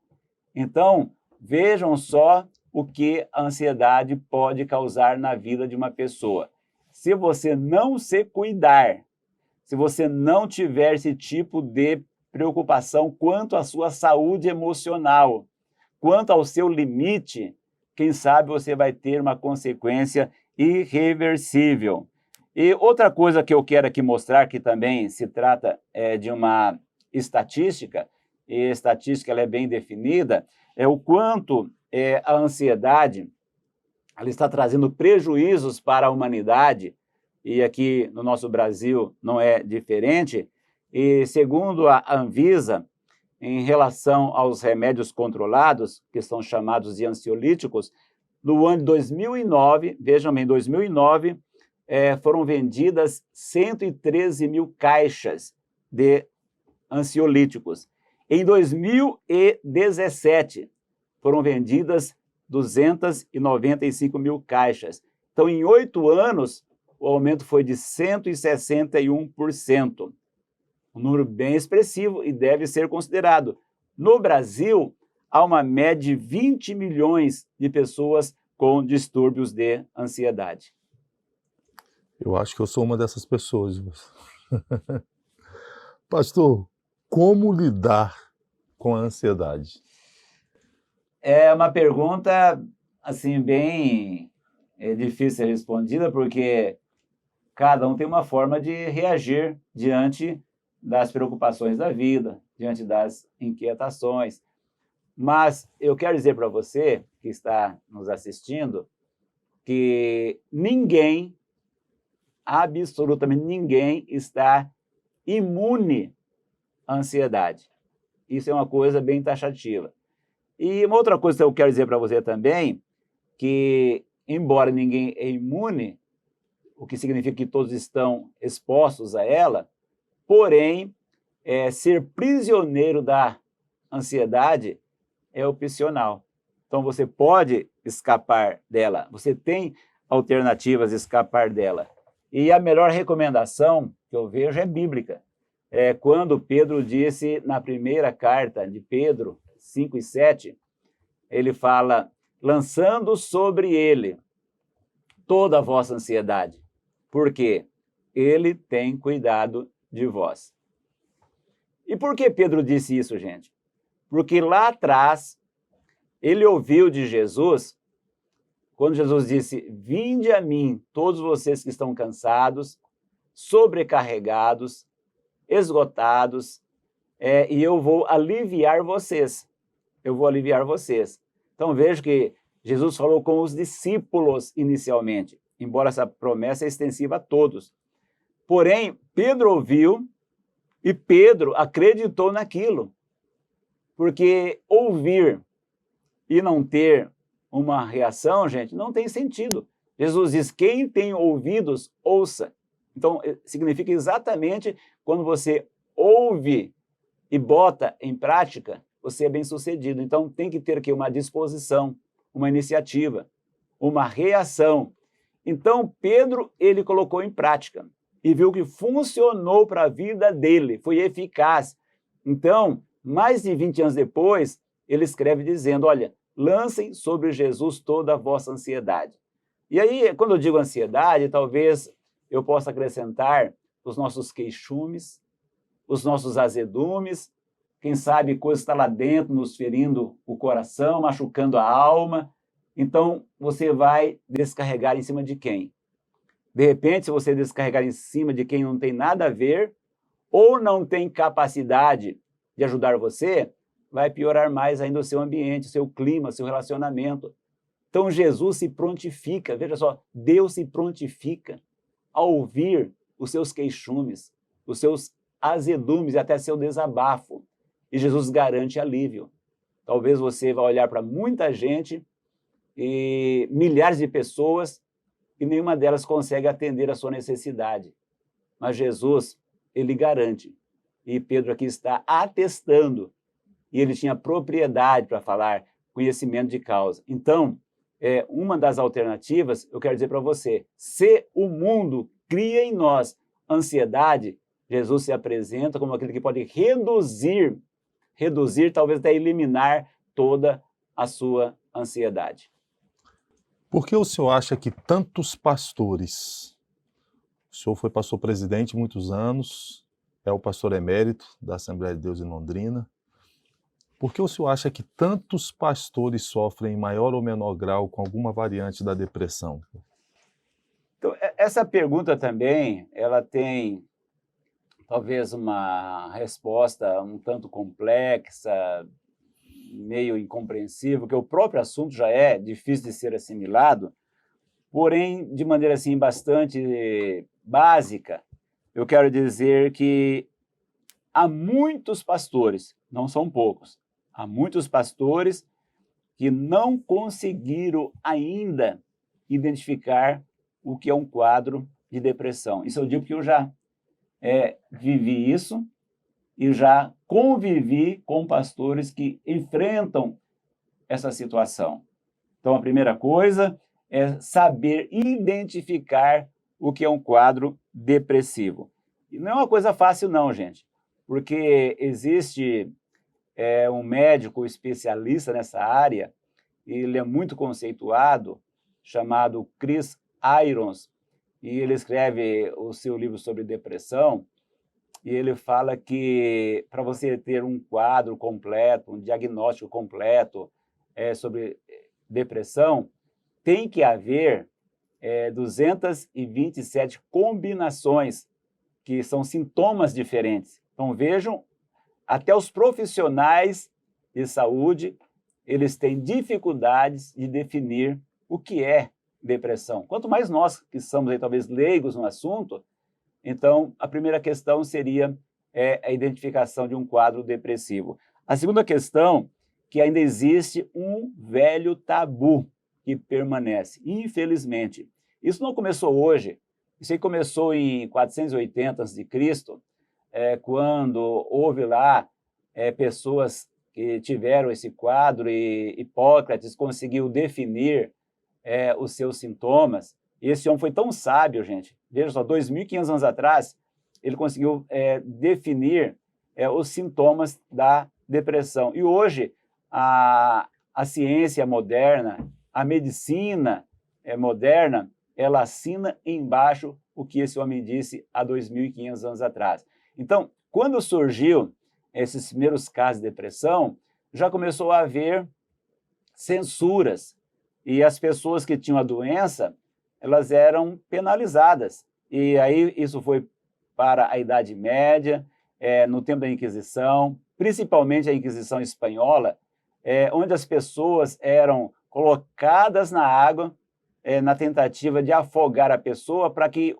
Então, vejam só o que a ansiedade pode causar na vida de uma pessoa. Se você não se cuidar, se você não tiver esse tipo de preocupação quanto à sua saúde emocional, quanto ao seu limite, quem sabe você vai ter uma consequência irreversível. E outra coisa que eu quero aqui mostrar, que também se trata de uma estatística, e a estatística ela é bem definida, é o quanto a ansiedade ela está trazendo prejuízos para a humanidade, e aqui no nosso Brasil não é diferente. E segundo a Anvisa, em relação aos remédios controlados, que são chamados de ansiolíticos, no ano de 2009, vejam bem, 2009, foram vendidas 113 mil caixas de ansiolíticos. Em 2017, foram vendidas 295 mil caixas. Então, em 8 anos, o aumento foi de 161%. Um número bem expressivo e deve ser considerado. No Brasil, há uma média de 20 milhões de pessoas com distúrbios de ansiedade.
Eu acho que eu sou uma dessas pessoas. Pastor, como lidar com a ansiedade?
É uma pergunta, assim, bem difícil de ser respondida, porque cada um tem uma forma de reagir diante das preocupações da vida, diante das inquietações. Mas eu quero dizer para você, que está nos assistindo, que ninguém, absolutamente ninguém, está imune à ansiedade. Isso é uma coisa bem taxativa. E uma outra coisa que eu quero dizer para você também, que embora ninguém é imune, o que significa que todos estão expostos a ela, porém, ser prisioneiro da ansiedade é opcional. Então, você pode escapar dela, você tem alternativas de escapar dela. E a melhor recomendação que eu vejo é bíblica. É quando Pedro disse na primeira carta de Pedro, 5:7, ele fala, lançando sobre ele toda a vossa ansiedade, porque ele tem cuidado de vós. E por que Pedro disse isso, gente? Porque lá atrás, ele ouviu de Jesus, quando Jesus disse, vinde a mim, todos vocês que estão cansados, sobrecarregados, esgotados, e eu vou aliviar vocês. Eu vou aliviar vocês. Então veja que Jesus falou com os discípulos inicialmente, embora essa promessa é extensiva a todos. Porém, Pedro ouviu e Pedro acreditou naquilo. Porque ouvir e não ter uma reação, gente, não tem sentido. Jesus diz, quem tem ouvidos, ouça. Então, significa exatamente quando você ouve e bota em prática, você é bem-sucedido. Então, tem que ter aqui uma disposição, uma iniciativa, uma reação. Então, Pedro, ele colocou em prática e viu que funcionou para a vida dele, foi eficaz. Então, mais de 20 anos depois, ele escreve dizendo, olha, lancem sobre Jesus toda a vossa ansiedade. E aí, quando eu digo ansiedade, talvez eu possa acrescentar os nossos queixumes, os nossos azedumes, quem sabe coisa está lá dentro nos ferindo o coração, machucando a alma. Então, você vai descarregar em cima de quem? De repente, se você descarregar em cima de quem não tem nada a ver, ou não tem capacidade de ajudar você, vai piorar mais ainda o seu ambiente, o seu clima, o seu relacionamento. Então, Jesus se prontifica, veja só, Deus se prontifica a ouvir os seus queixumes, os seus azedumes e até seu desabafo. E Jesus garante alívio. Talvez você vá olhar para muita gente e milhares de pessoas e nenhuma delas consegue atender a sua necessidade. Mas Jesus, ele garante. E Pedro aqui está atestando. E ele tinha propriedade para falar, conhecimento de causa. Então, uma das alternativas, eu quero dizer para você, se o mundo cria em nós ansiedade, Jesus se apresenta como aquele que pode reduzir, talvez até eliminar toda a sua ansiedade.
Por que o senhor acha que tantos pastores, o senhor foi pastor presidente muitos anos, é o pastor emérito da Assembleia de Deus em Londrina, por que o senhor acha que tantos pastores sofrem em maior ou menor grau com alguma variante da depressão?
Então, essa pergunta também, ela tem talvez uma resposta um tanto complexa, meio incompreensível, porque o próprio assunto já é difícil de ser assimilado, porém, de maneira assim bastante básica, eu quero dizer que há muitos pastores, não são poucos, há muitos pastores que não conseguiram ainda identificar o que é um quadro de depressão. Isso eu digo porque eu já vivi isso e já convivi com pastores que enfrentam essa situação. Então, a primeira coisa é saber identificar o que é um quadro depressivo. E não é uma coisa fácil não, gente, porque existe um médico especialista nessa área, ele é muito conceituado, chamado Chris Irons, e ele escreve o seu livro sobre depressão, e ele fala que para você ter um quadro completo, um diagnóstico completo sobre depressão, tem que haver 227 combinações, que são sintomas diferentes. Então vejam, até os profissionais de saúde, eles têm dificuldades de definir o que é depressão. Quanto mais nós, que somos aí, talvez leigos no assunto, então a primeira questão seria a identificação de um quadro depressivo. A segunda questão, que ainda existe um velho tabu que permanece, infelizmente. Isso não começou hoje, isso aí começou em 480 a.C., quando houve lá pessoas que tiveram esse quadro e Hipócrates conseguiu definir os seus sintomas. E esse homem foi tão sábio, gente, veja só, 2.500 anos atrás, ele conseguiu definir os sintomas da depressão. E hoje, a ciência moderna, a medicina moderna, ela assina embaixo o que esse homem disse há 2.500 anos atrás. Então, quando surgiu esses primeiros casos de depressão, já começou a haver censuras, e as pessoas que tinham a doença, elas eram penalizadas. E aí isso foi para a Idade Média, no tempo da Inquisição, principalmente a Inquisição espanhola, onde as pessoas eram colocadas na água na tentativa de afogar a pessoa para que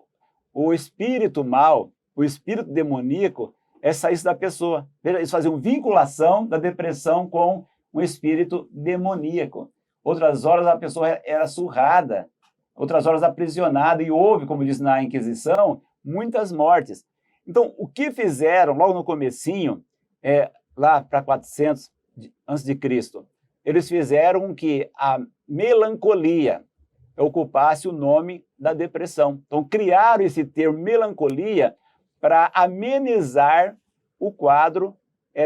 o espírito mal, o espírito demoníaco, saísse da pessoa. Veja, eles faziam vinculação da depressão com um espírito demoníaco. Outras horas a pessoa era surrada, outras horas aprisionada, e houve, como diz na Inquisição, muitas mortes. Então, o que fizeram logo no comecinho, lá para 400 a.C., eles fizeram que a melancolia ocupasse o nome da depressão. Então, criaram esse termo melancolia para amenizar o quadro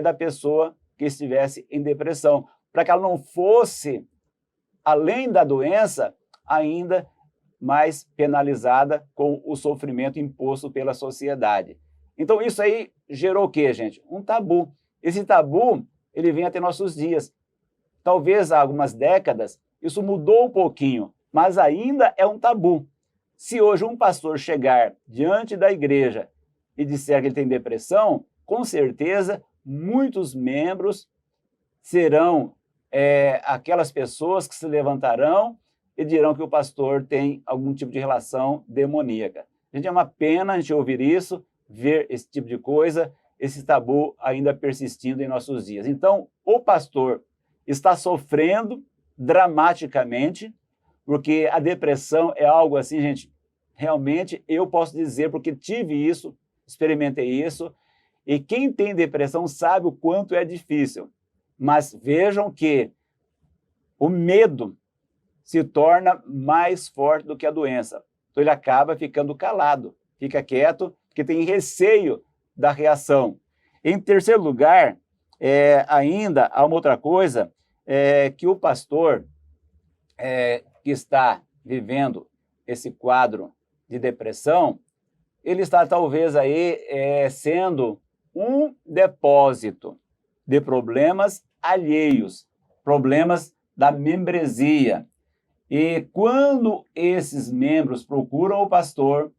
da pessoa que estivesse em depressão, para que ela não fosse, além da doença, ainda mais penalizada com o sofrimento imposto pela sociedade. Então, isso aí gerou o quê, gente? Um tabu. Esse tabu, ele vem até nossos dias. Talvez há algumas décadas, isso mudou um pouquinho, mas ainda é um tabu. Se hoje um pastor chegar diante da igreja e disser que ele tem depressão, com certeza muitos membros serão aquelas pessoas que se levantarão e dirão que o pastor tem algum tipo de relação demoníaca. Gente, é uma pena a gente ouvir isso, ver esse tipo de coisa, esse tabu ainda persistindo em nossos dias. Então, o pastor está sofrendo dramaticamente, porque a depressão é algo assim, gente, realmente eu posso dizer, porque tive isso, experimentei isso, e quem tem depressão sabe o quanto é difícil. Mas vejam que o medo se torna mais forte do que a doença. Então ele acaba ficando calado, fica quieto, porque tem receio da reação. Em terceiro lugar, ainda há uma outra coisa, que o pastor que está vivendo esse quadro de depressão, ele está talvez aí sendo um depósito de problemas alheios, problemas da membresia. E quando esses membros procuram o pastor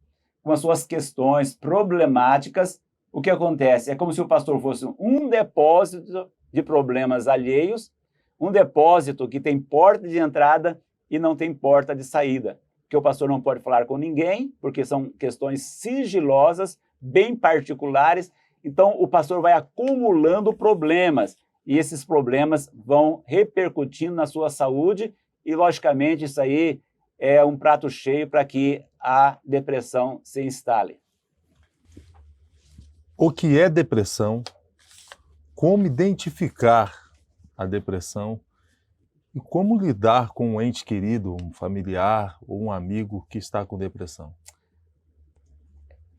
com as suas questões problemáticas, o que acontece? É como se o pastor fosse um depósito de problemas alheios, um depósito que tem porta de entrada e não tem porta de saída, porque o pastor não pode falar com ninguém, porque são questões sigilosas, bem particulares, então o pastor vai acumulando problemas, e esses problemas vão repercutindo na sua saúde, e logicamente isso aí é um prato cheio para que a depressão se instale.
O que é depressão? Como identificar a depressão? E como lidar com um ente querido, um familiar ou um amigo que está com depressão?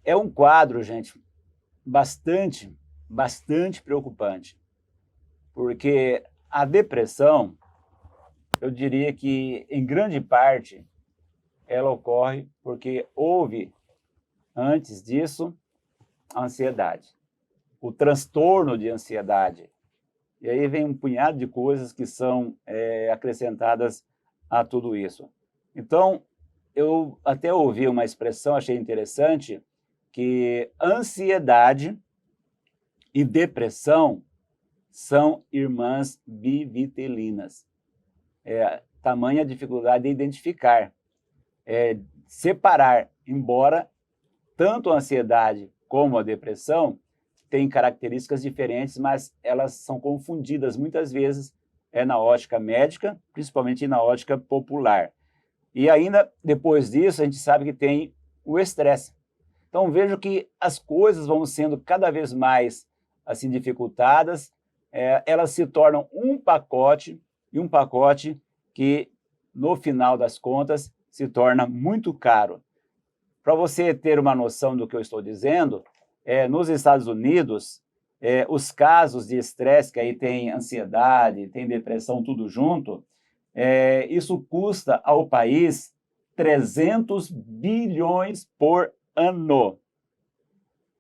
É um quadro, gente, bastante preocupante, porque a depressão, eu diria que, em grande parte, ela ocorre porque houve, antes disso, a ansiedade, o transtorno de ansiedade. E aí vem um punhado de coisas que são acrescentadas a tudo isso. Então, eu até ouvi uma expressão, achei interessante, que ansiedade e depressão são irmãs bivitelinas. Tamanha dificuldade de identificar, separar, embora tanto a ansiedade como a depressão têm características diferentes, mas elas são confundidas muitas vezes na ótica médica, principalmente na ótica popular. E ainda, depois disso, a gente sabe que tem o estresse. Então, vejo que as coisas vão sendo cada vez mais assim, dificultadas, elas se tornam um pacote, e um pacote que, no final das contas, se torna muito caro. Para você ter uma noção do que eu estou dizendo, nos Estados Unidos, os casos de estresse, que aí tem ansiedade, tem depressão, tudo junto, isso custa ao país 300 bilhões por ano,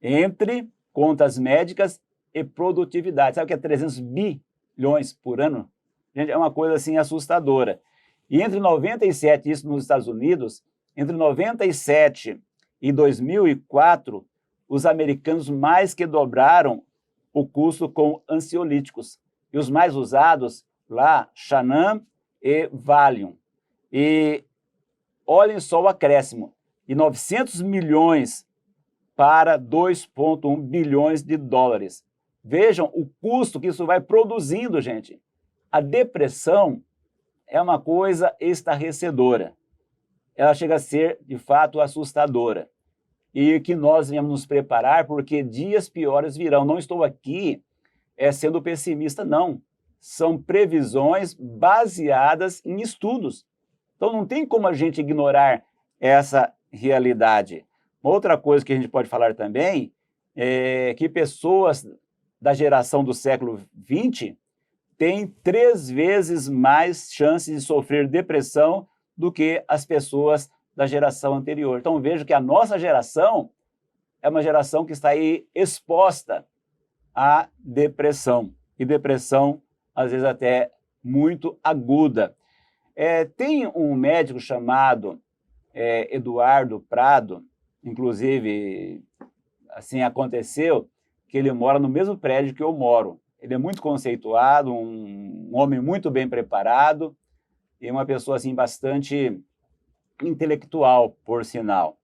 entre contas médicas e produtividade. Sabe o que é 300 bilhões por ano? Gente, é uma coisa assim assustadora. E entre 97, isso nos Estados Unidos, entre 97 e 2004, os americanos mais que dobraram o custo com ansiolíticos. E os mais usados lá, Xanam e Valium. E olhem só o acréscimo, de 900 milhões para 2,1 bilhões de dólares. Vejam o custo que isso vai produzindo, gente. A depressão é uma coisa estarrecedora. Ela chega a ser, de fato, assustadora. E que nós venhamos nos preparar, porque dias piores virão. Não estou aqui sendo pessimista, não. São previsões baseadas em estudos. Então não tem como a gente ignorar essa realidade. Uma outra coisa que a gente pode falar também é que pessoas da geração do século XX têm 3 vezes mais chances de sofrer depressão do que as pessoas da geração anterior. Então vejo que a nossa geração é uma geração que está aí exposta à depressão. E depressão, às vezes, até muito aguda. Tem um médico chamado Eduardo Prado, inclusive, assim aconteceu, que ele mora no mesmo prédio que eu moro. Ele é muito conceituado, um homem muito bem preparado e uma pessoa assim bastante intelectual, por sinal.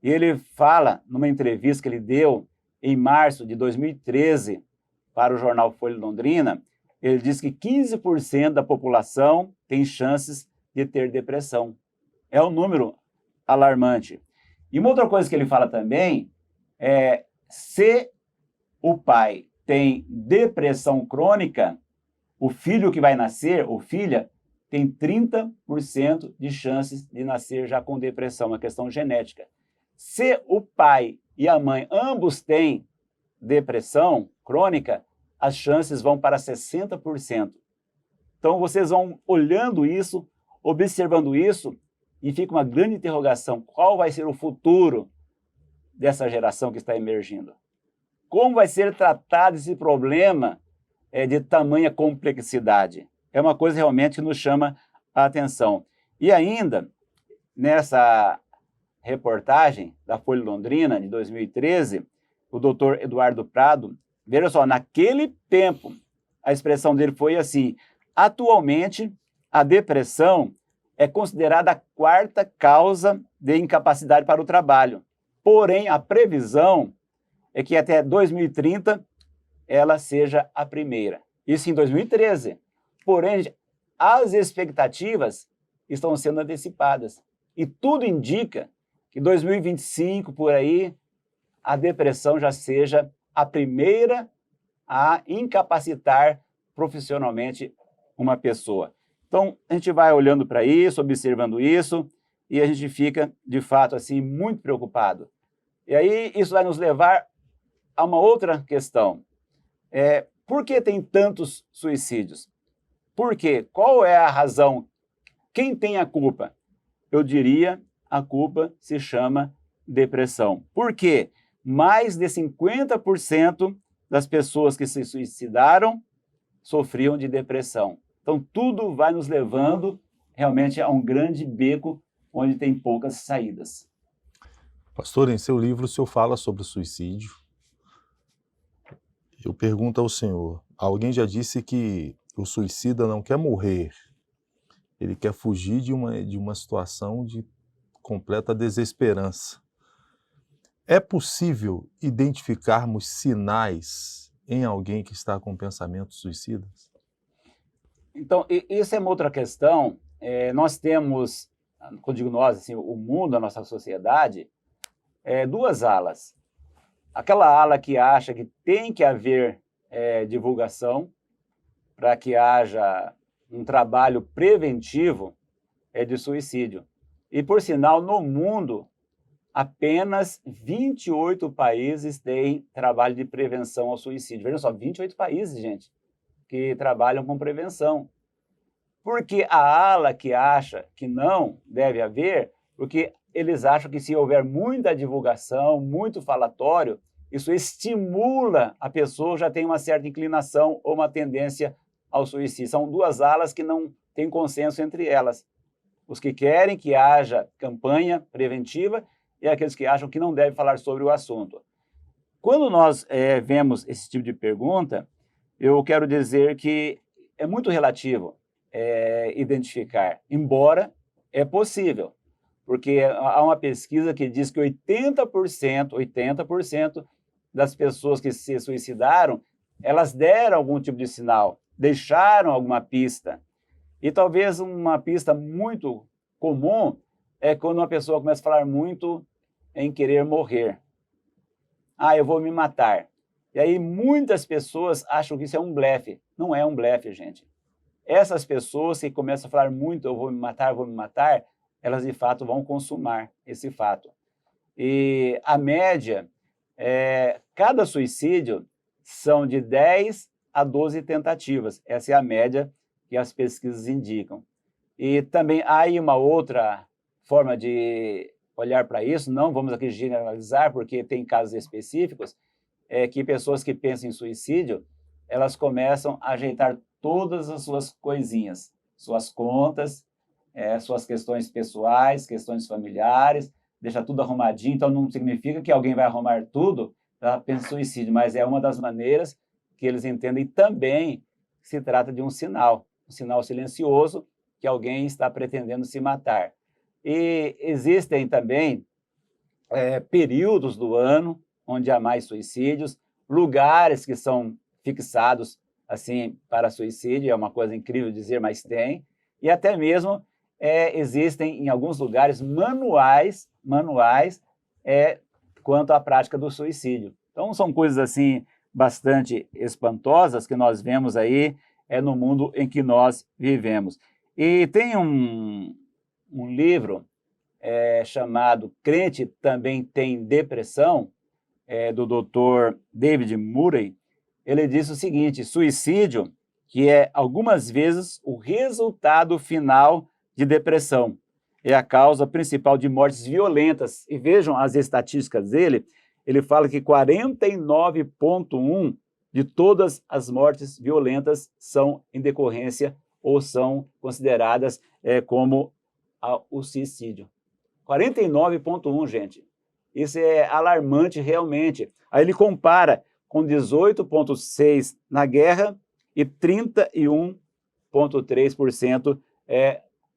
E ele fala, numa entrevista que ele deu em março de 2013 para o jornal Folha de Londrina, ele diz que 15% da população tem chances de ter depressão. É um número alarmante. E uma outra coisa que ele fala também é se o pai tem depressão crônica, o filho que vai nascer, ou filha, tem 30% de chances de nascer já com depressão, uma questão genética. Se o pai e a mãe ambos têm depressão crônica, as chances vão para 60%. Então vocês vão olhando isso, observando isso, e fica uma grande interrogação: qual vai ser o futuro dessa geração que está emergindo? Como vai ser tratado esse problema de tamanha complexidade? É uma coisa realmente que nos chama a atenção. E ainda, nessa reportagem da Folha de Londrina, de 2013, o doutor Eduardo Prado, veja só, naquele tempo, a expressão dele foi assim: atualmente, a depressão é considerada a 4ª causa de incapacidade para o trabalho. Porém, a previsão é que até 2030 ela seja a primeira. Isso em 2013. Porém, as expectativas estão sendo antecipadas. E tudo indica que 2025, por aí, a depressão já seja a primeira a incapacitar profissionalmente uma pessoa. Então, a gente vai olhando para isso, observando isso, e a gente fica, de fato, assim, muito preocupado. E aí, isso vai nos levar a uma outra questão. Por que tem tantos suicídios? Por quê? Qual é a razão? Quem tem a culpa? Eu diria, a culpa se chama depressão. Por quê? Mais de 50% das pessoas que se suicidaram sofriam de depressão. Então, tudo vai nos levando realmente a um grande beco onde tem poucas saídas.
Pastor, em seu livro o senhor fala sobre o suicídio. Eu pergunto ao senhor, alguém já disse que o suicida não quer morrer, ele quer fugir de uma situação de completa desesperança. É possível identificarmos sinais em alguém que está com pensamentos suicidas?
Então, isso é uma outra questão. Nós temos, quando digo nós, assim, o mundo, a nossa sociedade, duas alas. Aquela ala que acha que tem que haver divulgação para que haja um trabalho preventivo de suicídio. E, por sinal, no mundo, apenas 28 países têm trabalho de prevenção ao suicídio. Vejam só, 28 países, gente, que trabalham com prevenção. Porque a ala que acha que não deve haver, porque eles acham que se houver muita divulgação, muito falatório, isso estimula a pessoa, já tem uma certa inclinação ou uma tendência ao suicídio. São duas alas que não têm consenso entre elas. Os que querem que haja campanha preventiva e aqueles que acham que não deve falar sobre o assunto. Quando nós vemos esse tipo de pergunta, eu quero dizer que é muito relativo identificar, embora é possível, porque há uma pesquisa que diz que 80% das pessoas que se suicidaram, elas deram algum tipo de sinal, deixaram alguma pista. E talvez uma pista muito comum é quando uma pessoa começa a falar muito em querer morrer. Ah, eu vou me matar. E aí muitas pessoas acham que isso é um blefe. Não é um blefe, gente. Essas pessoas que começam a falar muito, eu vou me matar, elas de fato vão consumar esse fato. E a média, cada suicídio são de 10 a 12 tentativas. Essa é a média que as pesquisas indicam. E também há aí uma outra forma de olhar para isso, não vamos aqui generalizar, porque tem casos específicos, que pessoas que pensam em suicídio, elas começam a ajeitar todas as suas coisinhas, suas contas, suas questões pessoais, questões familiares, deixa tudo arrumadinho. Então não significa que alguém vai arrumar tudo para pensar em suicídio, mas é uma das maneiras que eles entendem também que se trata de um sinal silencioso que alguém está pretendendo se matar. E existem também períodos do ano onde há mais suicídios, lugares que são fixados assim para suicídio, é uma coisa incrível dizer, mas tem, e até mesmo existem em alguns lugares manuais quanto à prática do suicídio. Então são coisas assim bastante espantosas que nós vemos aí no mundo em que nós vivemos. E tem um livro chamado Crente Também Tem Depressão, do Dr. David Murray. Ele diz o seguinte: suicídio, que é algumas vezes o resultado final de depressão, é a causa principal de mortes violentas. E vejam as estatísticas dele, ele fala que 49,1% de todas as mortes violentas são em decorrência ou são consideradas como o suicídio. 49,1%, gente. Isso é alarmante realmente. Aí ele compara com 18,6% na guerra e 31,3%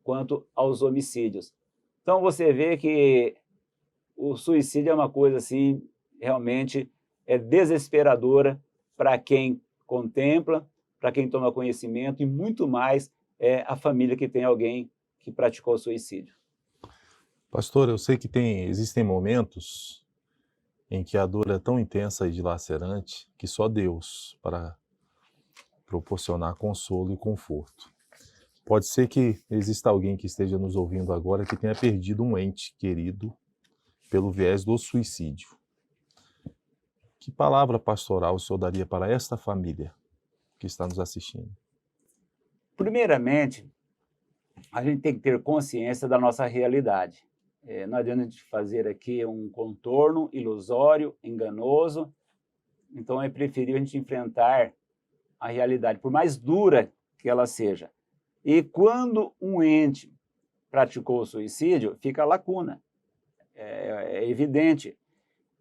quanto aos homicídios. Então você vê que o suicídio é uma coisa assim, realmente desesperadora para quem contempla, para quem toma conhecimento e muito mais a família que tem alguém que praticou suicídio.
Pastor, eu sei que existem momentos em que a dor é tão intensa e dilacerante que só Deus para proporcionar consolo e conforto. Pode ser que exista alguém que esteja nos ouvindo agora que tenha perdido um ente querido pelo viés do suicídio. Que palavra pastoral o senhor daria para esta família que está nos assistindo?
Primeiramente, a gente tem que ter consciência da nossa realidade. Não adianta a gente fazer aqui um contorno ilusório, enganoso. Então, é preferível a gente enfrentar a realidade, por mais dura que ela seja. E quando um ente praticou o suicídio, fica a lacuna. É evidente.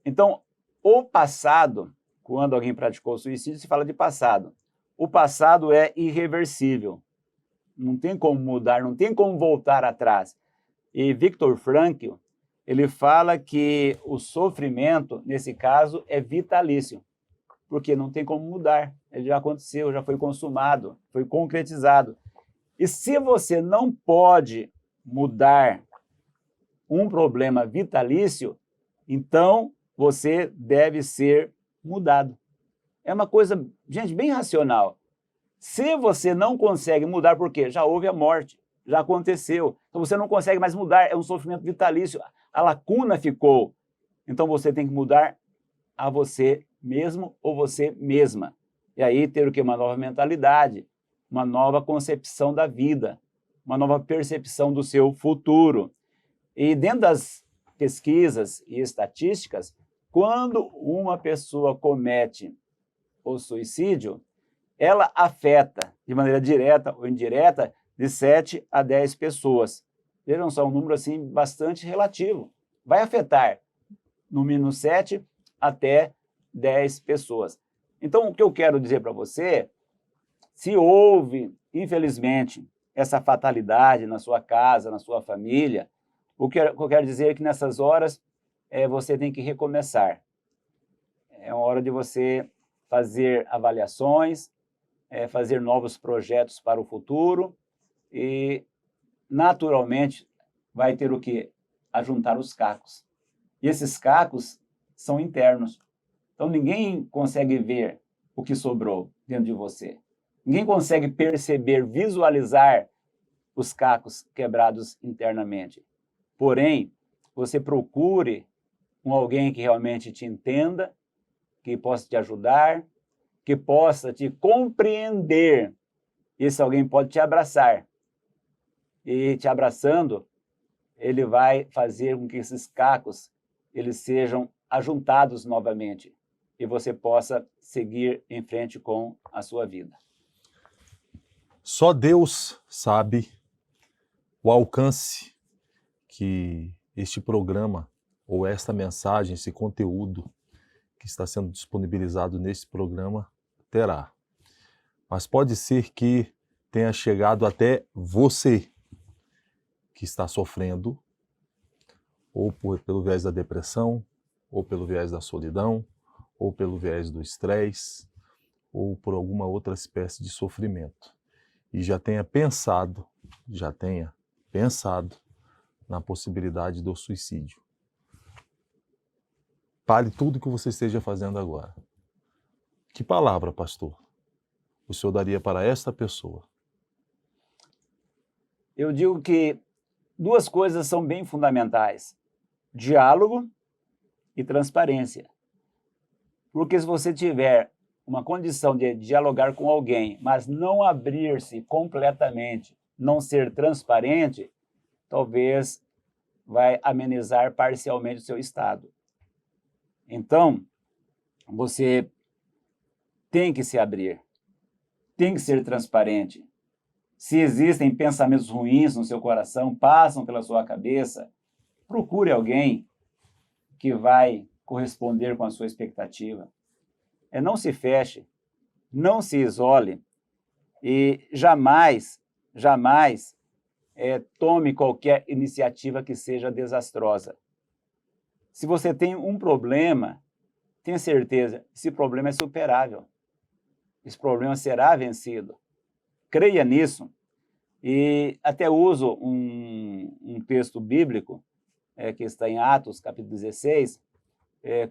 Então, o passado, quando alguém praticou o suicídio, se fala de passado. O passado é irreversível. Não tem como mudar, não tem como voltar atrás. E Viktor Frankl, ele fala que o sofrimento, nesse caso, é vitalício, porque não tem como mudar. Ele já aconteceu, já foi consumado, foi concretizado. E se você não pode mudar um problema vitalício, então você deve ser mudado. É uma coisa, gente, bem racional. Se você não consegue mudar, por quê? Já houve a morte, já aconteceu. Então você não consegue mais mudar, é um sofrimento vitalício. A lacuna ficou. Então você tem que mudar a você mesmo ou você mesma. E aí ter o quê? Uma nova mentalidade, uma nova concepção da vida, uma nova percepção do seu futuro. E dentro das pesquisas e estatísticas, quando uma pessoa comete o suicídio, ela afeta, de maneira direta ou indireta, de 7 a 10 pessoas. Vejam só, um número assim bastante relativo. Vai afetar, no mínimo 7 até 10 pessoas. Então, o que eu quero dizer para você, se houve, infelizmente, essa fatalidade na sua casa, na sua família, o que eu quero dizer é que nessas horas você tem que recomeçar. É uma hora de você fazer avaliações, fazer novos projetos para o futuro e, naturalmente, vai ter o quê? A juntar os cacos. E esses cacos são internos. Então, ninguém consegue ver o que sobrou dentro de você. Ninguém consegue perceber, visualizar os cacos quebrados internamente. Porém, você procure alguém que realmente te entenda, que possa te ajudar, que possa te compreender. Esse alguém pode te abraçar. E te abraçando, ele vai fazer com que esses cacos eles sejam ajuntados novamente e você possa seguir em frente com a sua vida.
Só Deus sabe o alcance que este programa ou esta mensagem, esse conteúdo que está sendo disponibilizado nesse programa terá. Mas pode ser que tenha chegado até você que está sofrendo, ou pelo viés da depressão, ou pelo viés da solidão, ou pelo viés do estresse, ou por alguma outra espécie de sofrimento. E já tenha pensado na possibilidade do suicídio. Pare tudo que você esteja fazendo agora. Que palavra, pastor, o senhor daria para esta pessoa?
Eu digo que duas coisas são bem fundamentais: diálogo e transparência. Porque se você tiver uma condição de dialogar com alguém, mas não abrir-se completamente, não ser transparente, talvez vai amenizar parcialmente o seu estado. Então, você tem que se abrir, tem que ser transparente. Se existem pensamentos ruins no seu coração, passam pela sua cabeça, procure alguém que vai corresponder com a sua expectativa. Não se feche, não se isole e jamais tome qualquer iniciativa que seja desastrosa. Se você tem um problema, tenha certeza, esse problema é superável. Esse problema será vencido. Creia nisso. E até uso um texto bíblico que está em Atos, capítulo 16,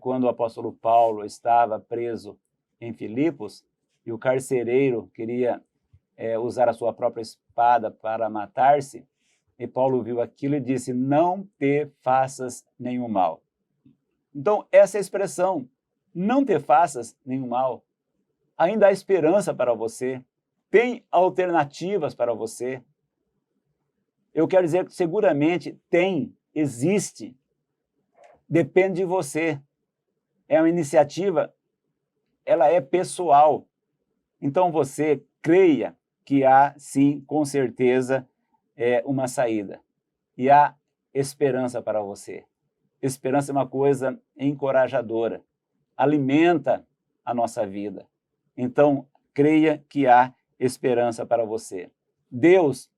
quando o apóstolo Paulo estava preso em Filipos e o carcereiro queria usar a sua própria espada para matar-se, e Paulo viu aquilo e disse: não te faças nenhum mal. Então, essa expressão, não te faças nenhum mal, ainda há esperança para você, tem alternativas para você. Eu quero dizer que seguramente existe, depende de você. É uma iniciativa, ela é pessoal. Então você creia que há, sim, com certeza, uma saída. E há esperança para você. Esperança é uma coisa encorajadora, alimenta a nossa vida. Então, creia que há esperança para você. Deus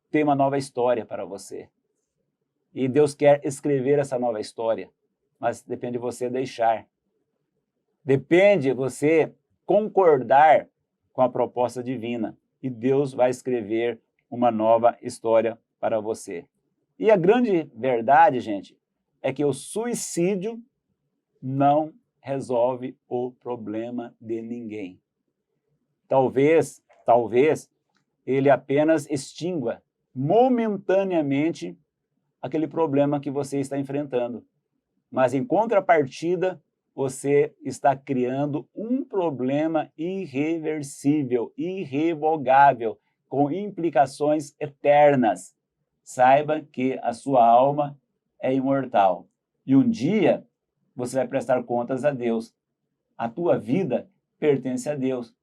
tem uma nova história para você. E Deus quer escrever essa nova história, mas depende de você deixar. Depende de você concordar com a proposta divina. E Deus vai escrever uma nova história para você. E a grande verdade, gente, é que o suicídio não resolve o problema de ninguém. Talvez ele apenas extingua momentaneamente aquele problema que você está enfrentando. Mas, em contrapartida, você está criando um problema irreversível, irrevogável, com implicações eternas. Saiba que a sua alma é imortal. E um dia você vai prestar contas a Deus. A tua vida pertence a Deus.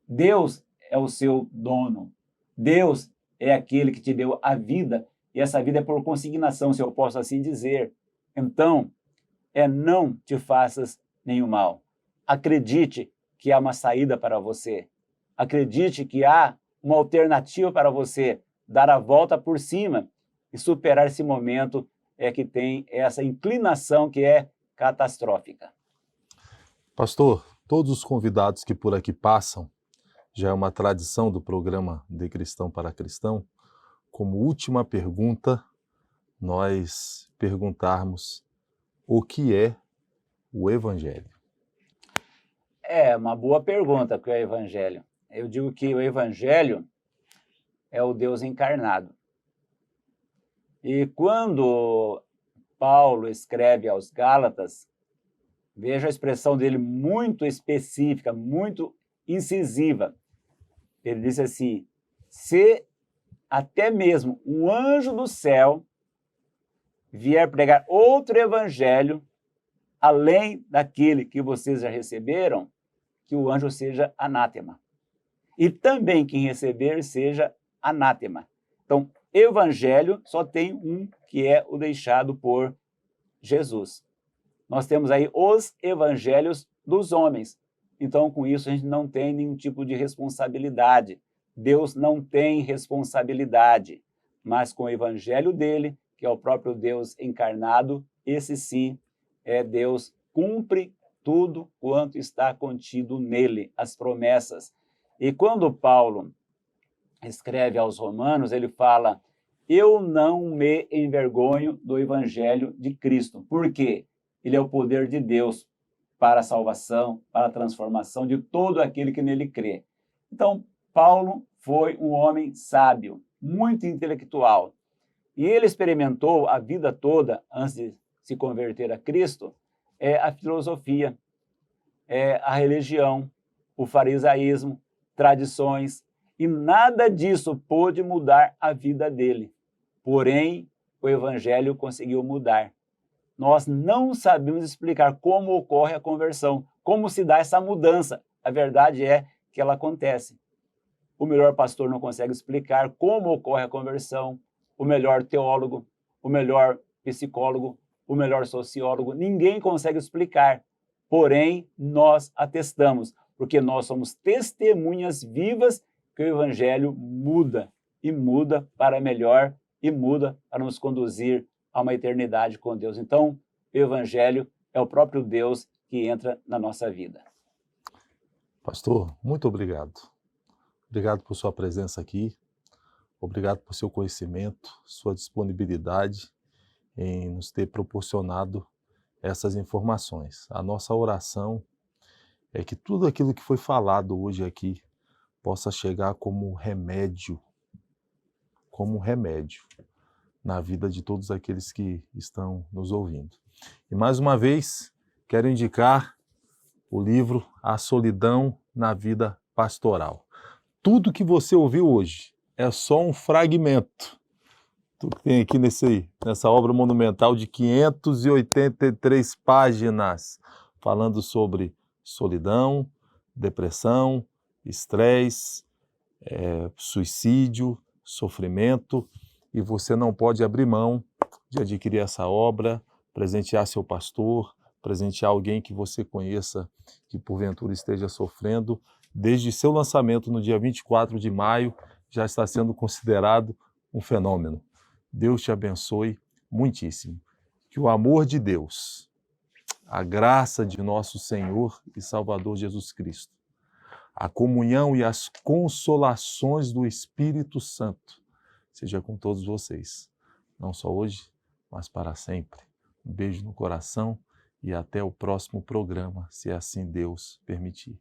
Deus é o seu dono. Deus é aquele que te deu a vida. E essa vida é por consignação, se eu posso assim dizer. Então, não te faças nenhum mal. Acredite que há uma saída para você. Acredite que há uma alternativa para você dar a volta por cima e superar esse momento que tem essa inclinação que é catastrófica.
Pastor, todos os convidados que por aqui passam, já é uma tradição do programa De Cristão para Cristão, como última pergunta, nós perguntarmos o que é o Evangelho.
É uma boa pergunta, o que é o Evangelho. Eu digo que o Evangelho é o Deus encarnado. E quando Paulo escreve aos Gálatas, veja a expressão dele muito específica, muito incisiva. Ele diz assim: se até mesmo um anjo do céu vier pregar outro evangelho, além daquele que vocês já receberam, que o anjo seja anátema. E também quem receber seja anátema. Então, evangelho só tem um, que é o deixado por Jesus. Nós temos aí os evangelhos dos homens. Então, com isso, a gente não tem nenhum tipo de responsabilidade. Deus não tem responsabilidade. Mas com o evangelho dele, que é o próprio Deus encarnado, esse sim Deus cumpre tudo quanto está contido nele, as promessas. E quando Paulo escreve aos Romanos, ele fala: eu não me envergonho do evangelho de Cristo. Por quê? Ele é o poder de Deus para a salvação, para a transformação de todo aquele que nele crê. Então, Paulo foi um homem sábio, muito intelectual. E ele experimentou a vida toda, antes de se converter a Cristo, a filosofia, a religião, o farisaísmo, tradições, e nada disso pôde mudar a vida dele. Porém, o evangelho conseguiu mudar. Nós não sabemos explicar como ocorre a conversão, como se dá essa mudança. A verdade é que ela acontece. O melhor pastor não consegue explicar como ocorre a conversão, o melhor teólogo, o melhor psicólogo, o melhor sociólogo, ninguém consegue explicar. Porém, nós atestamos, porque nós somos testemunhas vivas que o evangelho muda, e muda para melhor, e muda para nos conduzir a uma eternidade com Deus. Então, o evangelho é o próprio Deus que entra na nossa vida.
Pastor, muito obrigado. Obrigado por sua presença aqui. Obrigado por seu conhecimento, sua disponibilidade em nos ter proporcionado essas informações. A nossa oração é que tudo aquilo que foi falado hoje aqui possa chegar como remédio na vida de todos aqueles que estão nos ouvindo. E mais uma vez, quero indicar o livro A Solidão na Vida Pastoral. Tudo que você ouviu hoje é só um fragmento do que tem aqui nessa obra monumental de 583 páginas, falando sobre solidão, depressão, estresse, suicídio, sofrimento, e você não pode abrir mão de adquirir essa obra, presentear seu pastor, presentear alguém que você conheça que porventura esteja sofrendo. Desde seu lançamento no dia 24 de maio, já está sendo considerado um fenômeno. Deus te abençoe muitíssimo. Que o amor de Deus, a graça de nosso Senhor e Salvador Jesus Cristo, a comunhão e as consolações do Espírito Santo seja com todos vocês, não só hoje, mas para sempre. Um beijo no coração e até o próximo programa, se assim Deus permitir.